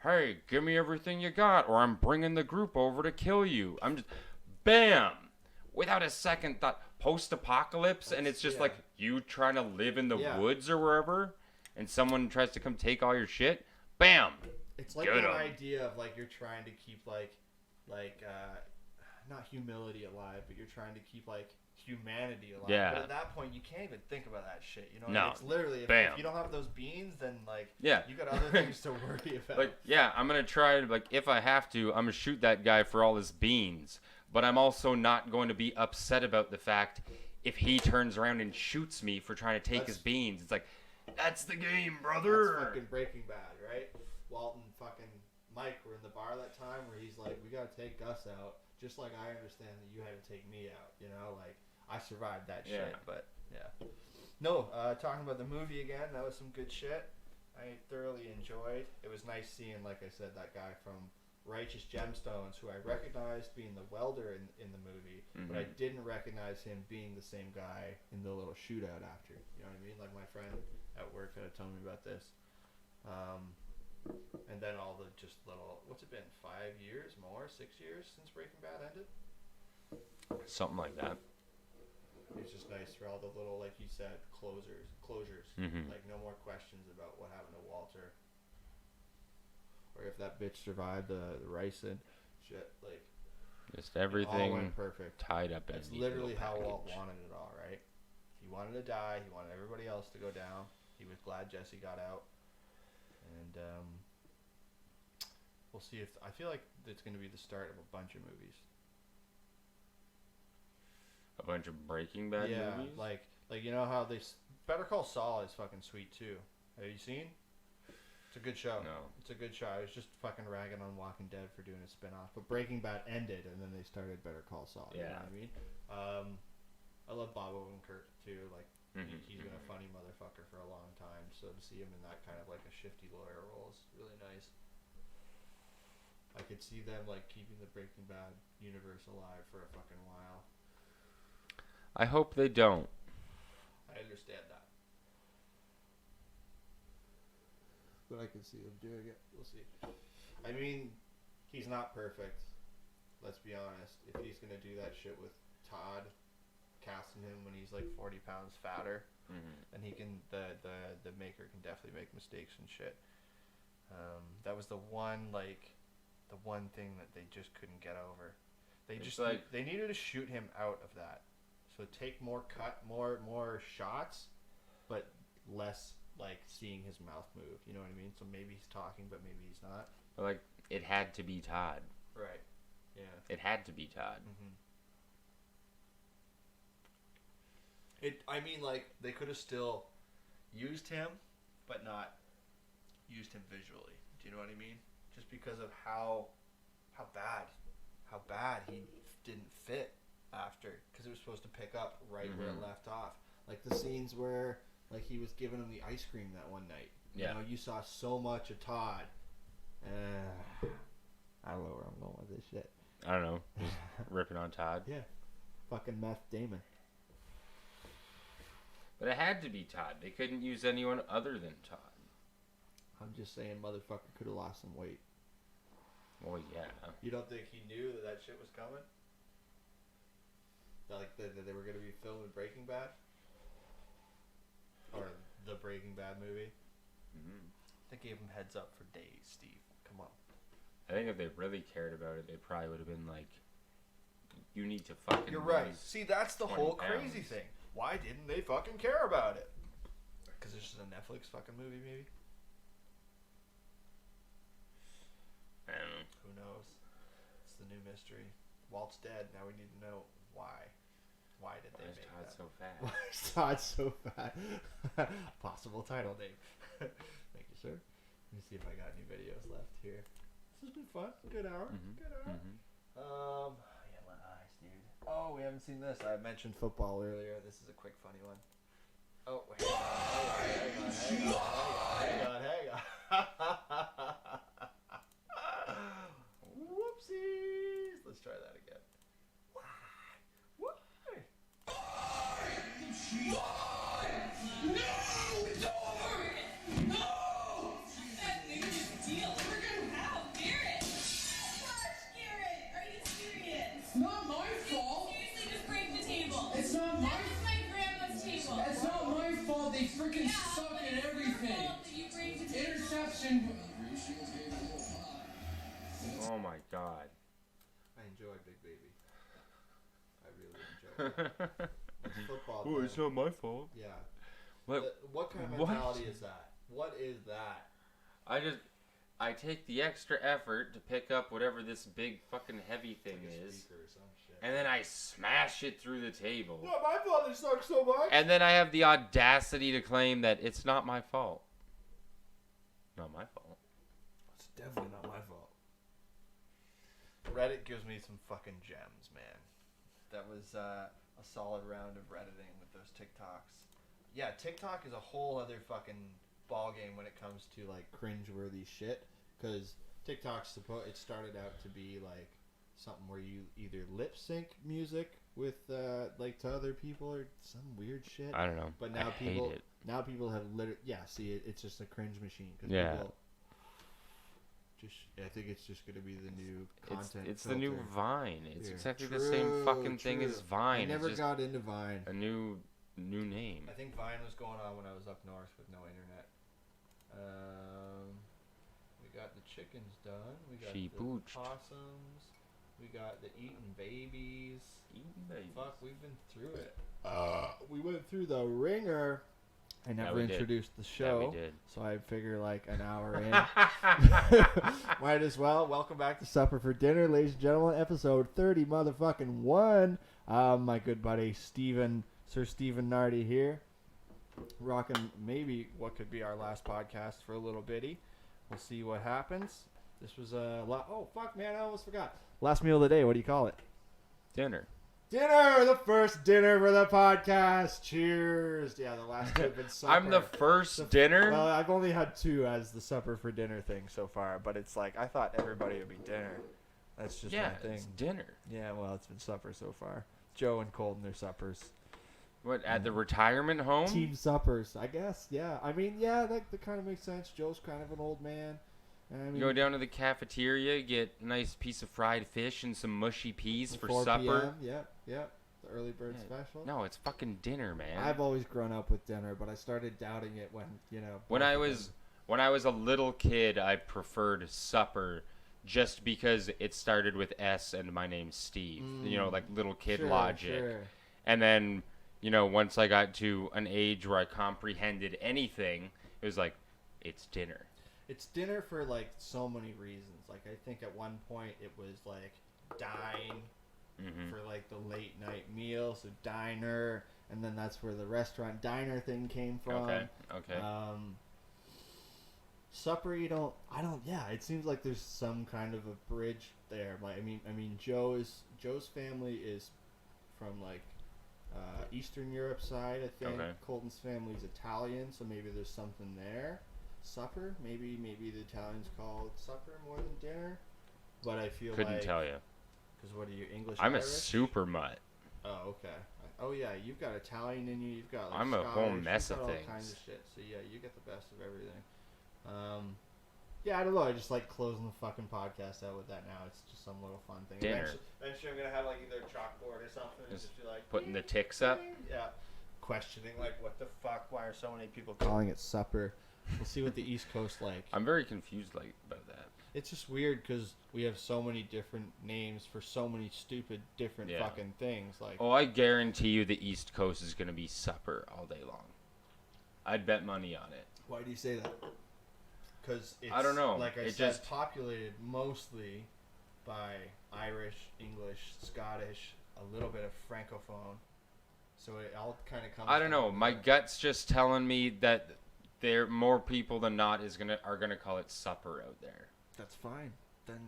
hey, give me everything you got, or I'm bringing the group over to kill you. I'm just, bam, without a second thought. Post-apocalypse, and it's just like you trying to live in the woods or wherever, and someone tries to come take all your shit. Bam. It's like that idea of like you're trying to keep like not humility alive, but you're trying to keep like humanity alive. Yeah. But at that point, you can't even think about that shit. You know, no. It's literally if you don't have those beans, then like you got other things to worry about. Like I'm gonna try to like if I have to, I'm gonna shoot that guy for all his beans. But I'm also not going to be upset about the fact if he turns around and shoots me for trying to take his beans. It's like, that's the game, brother. That's fucking Breaking Bad, right? Walt and fucking Mike were in the bar that time where he's like, we gotta take Gus out, just like I understand that you had to take me out. You know, like I survived that shit, but yeah. No, talking about the movie again, that was some good shit. I thoroughly enjoyed. It was nice seeing, like I said, that guy from Righteous Gemstones, who I recognized being the welder in the movie, but I didn't recognize him being the same guy in the little shootout after. You know what I mean? Like my friend at work had told me about this. And then all the just little, what's it been, 5 years, more, 6 years since Breaking Bad ended? Something like that. It's just nice for all the little, like you said, closures. Like no more questions about what happened to Walter. Or if that bitch survived the ricin shit, like just everything all went perfect, tied up in. That's literally how Walt wanted it all, right? He wanted to die. He wanted everybody else to go down. He was glad Jesse got out, and we'll see if I feel like it's going to be the start of a bunch of movies. A bunch of Breaking Bad movies. like you know how Better Call Saul is fucking sweet too. Have you seen? It's a good show. No. It's a good show. I was just fucking ragging on Walking Dead for doing a spin-off. But Breaking Bad ended, and then they started Better Call Saul. You know what I mean? I love Bob Odenkirk, too. Like, he's been a funny motherfucker for a long time. So to see him in that kind of, like, a shifty lawyer role is really nice. I could see them, like, keeping the Breaking Bad universe alive for a fucking while. I hope they don't. I understand that. But I can see them doing it. We'll see. I mean, he's not perfect. Let's be honest. If he's gonna do that shit with Todd, casting him when he's like 40 pounds fatter, Mm-hmm. and he can the maker can definitely make mistakes and shit. That was the one thing that they just couldn't get over. They needed to shoot him out of that. So take more more shots, but less like seeing his mouth move. You know what I mean? So maybe he's talking, but maybe he's not. But like, it had to be Todd. Right. Yeah. It had to be Todd. I mean, like, they could have still used him, but not used him visually. Do you know what I mean? Just because of how bad he didn't fit after, because it was supposed to pick up right where it left off. Like the scenes where, like, he was giving him the ice cream that one night. Yeah. You know, you saw so much of Todd. I don't know where I'm going with this shit. I don't know. Just ripping on Todd. Yeah. Fucking Meth Damon. But it had to be Todd. They couldn't use anyone other than Todd. I'm just saying, motherfucker could have lost some weight. Well, yeah. You don't think he knew that shit was coming? That they were going to be filming Breaking Bad? Or the Breaking Bad movie? Mm-hmm. They gave him heads up for days, Steve. Come on. I think if they really cared about it, they probably would have been like, you need to fucking You're right. lose See, that's the 20 whole pounds. crazy thing. Why didn't they fucking care about it? Because it's just a Netflix fucking movie, maybe? I don't know. Who knows? It's the new mystery. Walt's dead. Now we need to know why. Why did they Why is make Todd that? so fat? Why is Todd so fat? Possible title name. Thank you, sir. Let me see if I got any videos left here. This has been fun. Good hour. Good hour. Yeah, my eyes, dude. Oh, we haven't seen this. I mentioned football earlier. This is a quick, funny one. Oh, wait. Hang on. Whoopsies. Let's try that again. Why? No! It's over! No! That biggest deal we're gonna have, Garrett! Gosh, Garrett, are you serious? It's not my fault! Seriously, just break the table. It's not my fault. That was my grandma's table. It's not my fault. They freaking suck at everything. Interception. Oh my god. I enjoy Big Baby. I really enjoy it. It's football. Oh, it's not my fault. Yeah. What? What kind of What? mentality is that? What is that? I take the extra effort to pick up whatever this big fucking heavy thing is, Speaker or some shit. and then I smash it through the table. Not my fault it sucks so much. And then I have the audacity to claim that it's not my fault. Not my fault. It's definitely not my fault. Reddit gives me some fucking gems, man. That was a solid round of Redditing with those TikToks. Yeah, TikTok is a whole other fucking ball game when it comes to like cringeworthy shit. Because TikTok's it started out to be like something where you either lip sync music with like to other people or some weird shit. I don't know. But now I hate it. Now people have see it's just a cringe machine. Cause Yeah. people I think it's just gonna be the new content. It's the new filter. Vine. It's Here. exactly the same fucking thing as Vine. I never it's just got into Vine. a new name. I think Vine was going on when I was up north with no internet. We got the chickens done. We got the She-pooched. possums. We got the eating babies. Fuck, we've been through it. We went through the ringer. I never we did. introduced the Yeah, show, we did. so I figure like an hour in. Might as well. Welcome back to Supper for Dinner, ladies and gentlemen. Episode 30 motherfucking 1. My good buddy Sir Stephen Nardi here. Rocking maybe what could be our last podcast for a little bitty. We'll see what happens. This was a lot. Oh, fuck, man. I almost forgot. Last meal of the day. What do you call it? Dinner. Dinner! The first dinner for the podcast. Cheers. Yeah, the last two have been supper. I'm the first dinner. Well, I've only had 2 as the supper for dinner thing so far, but it's like I thought everybody would be dinner. That's just my thing. It's dinner. Yeah, well, it's been supper so far. Joe and Colton, their suppers. What, at the retirement home? Team suppers, I guess. Yeah, I mean, yeah, that kind of makes sense. Joe's kind of an old man. And I mean, You go down to the cafeteria, get a nice piece of fried fish and some mushy peas for 4 supper. PM. Yep, yep. The early bird Yeah. special? No, it's fucking dinner, man. I've always grown up with dinner, but I started doubting it when, you know... When I was a little kid, I preferred supper just because it started with S and my name's Steve. You know, like little kid logic. Sure. And then, you know, once I got to an age where I comprehended anything, it was like, it's dinner. It's dinner for, like, so many reasons. Like, I think at one point it was, like, dine for, like, the late night meal, so diner, and then that's where the restaurant diner thing came from. Okay. Supper, it seems like there's some kind of a bridge there. Like, I mean, Joe's family is from, like, Eastern Europe side, I think. Okay. Colton's family's Italian, so maybe there's something there. Supper, maybe the Italians call it supper more than dinner, but I feel Couldn't tell you. Because what are you, English? I'm Irish? a super mutt. Oh, okay. Oh yeah, you've got Italian in you. You've got like I'm a Scottish, whole mess you've got of all things. kinds of shit. So yeah, you get the best of everything. Yeah, I don't know. I just like closing the fucking podcast out with that now. It's just some little fun thing. Dinner. Eventually I'm gonna have like either a chalkboard or something. And just be like Putting the ticks up. Yeah. Questioning like what the fuck? Why are so many people calling it supper? We'll see what the East Coast like. I'm very confused about that. It's just weird because we have so many different names for so many stupid different fucking things. Like, oh, I guarantee you the East Coast is gonna be supper all day long. I'd bet money on it. why do you say that? Because it's, I don't know. Like I It said, just populated mostly by Irish, English, Scottish, a little bit of Francophone. So it all kind of comes. I don't know. together. My gut's just telling me that there more people than not are gonna call it supper out there. That's fine. Then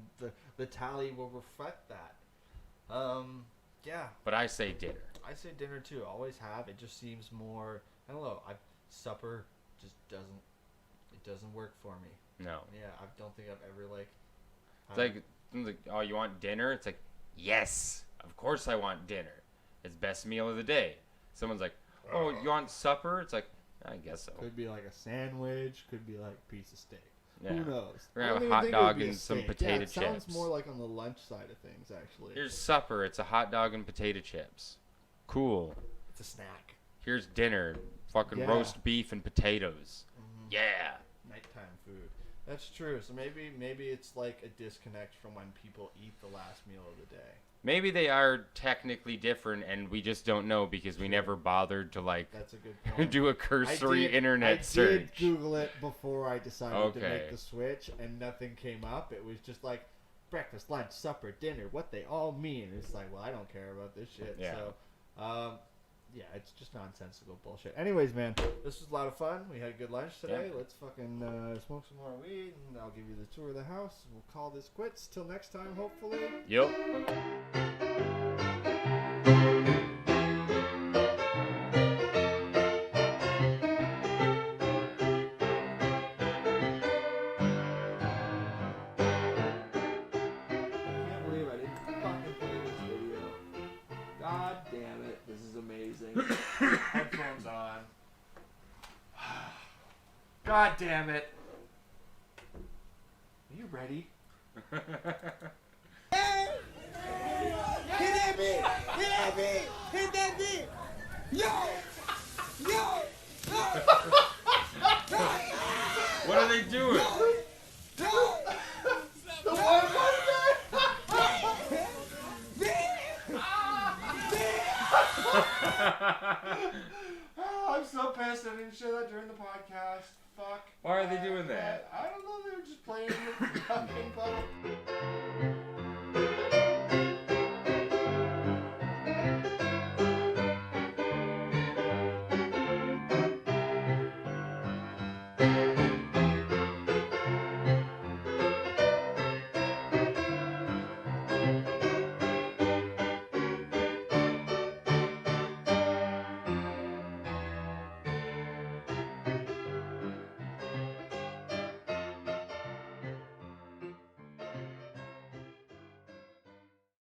the tally will reflect that. Yeah. But I say dinner. I say dinner too. Always have. It just seems more. I don't know. Supper just doesn't work for me. No. Yeah, I don't think I've ever like. It's like, oh, you want dinner? It's like, yes, of course I want dinner. It's best meal of the day. Someone's like, oh, you want supper? It's like, I guess so. Could be like a sandwich. Could be like a piece of steak. Yeah. Who knows? We're I gonna don't have a even hot think it would dog be a and some steak. potato It sounds chips. more like on the lunch side of things, actually. Here's supper. It's a hot dog and potato chips. Cool. It's a snack. Here's dinner. Fucking Yeah. roast beef and potatoes. Mm-hmm. Yeah. Nighttime food. That's true. So maybe it's like a disconnect from when people eat the last meal of the day. Maybe they are technically different, and we just don't know because we never bothered to That's a good point. do a cursory internet I search. did Google it before I decided to Okay. make the switch, and nothing came up. It was just like breakfast, lunch, supper, dinner, what they all mean. It's like, well, I don't care about this shit. Yeah. So, yeah, it's just nonsensical bullshit. Anyways, man, this was a lot of fun. We had a good lunch today. Yeah. Let's fucking smoke some more weed, and I'll give you the tour of the house. We'll call this quits. Till next time, hopefully. Yep. I can't believe I didn't fucking play this video. God damn it. This is amazing. Headphones on. God damn it. Are you ready? Hit that beat! Hit that beat! Hit that beat! Yo! Yo! What are they doing? The one I'm so pissed I didn't show that during the podcast. Fuck. Why are they doing that? I don't know. They were just playing with the fucking button.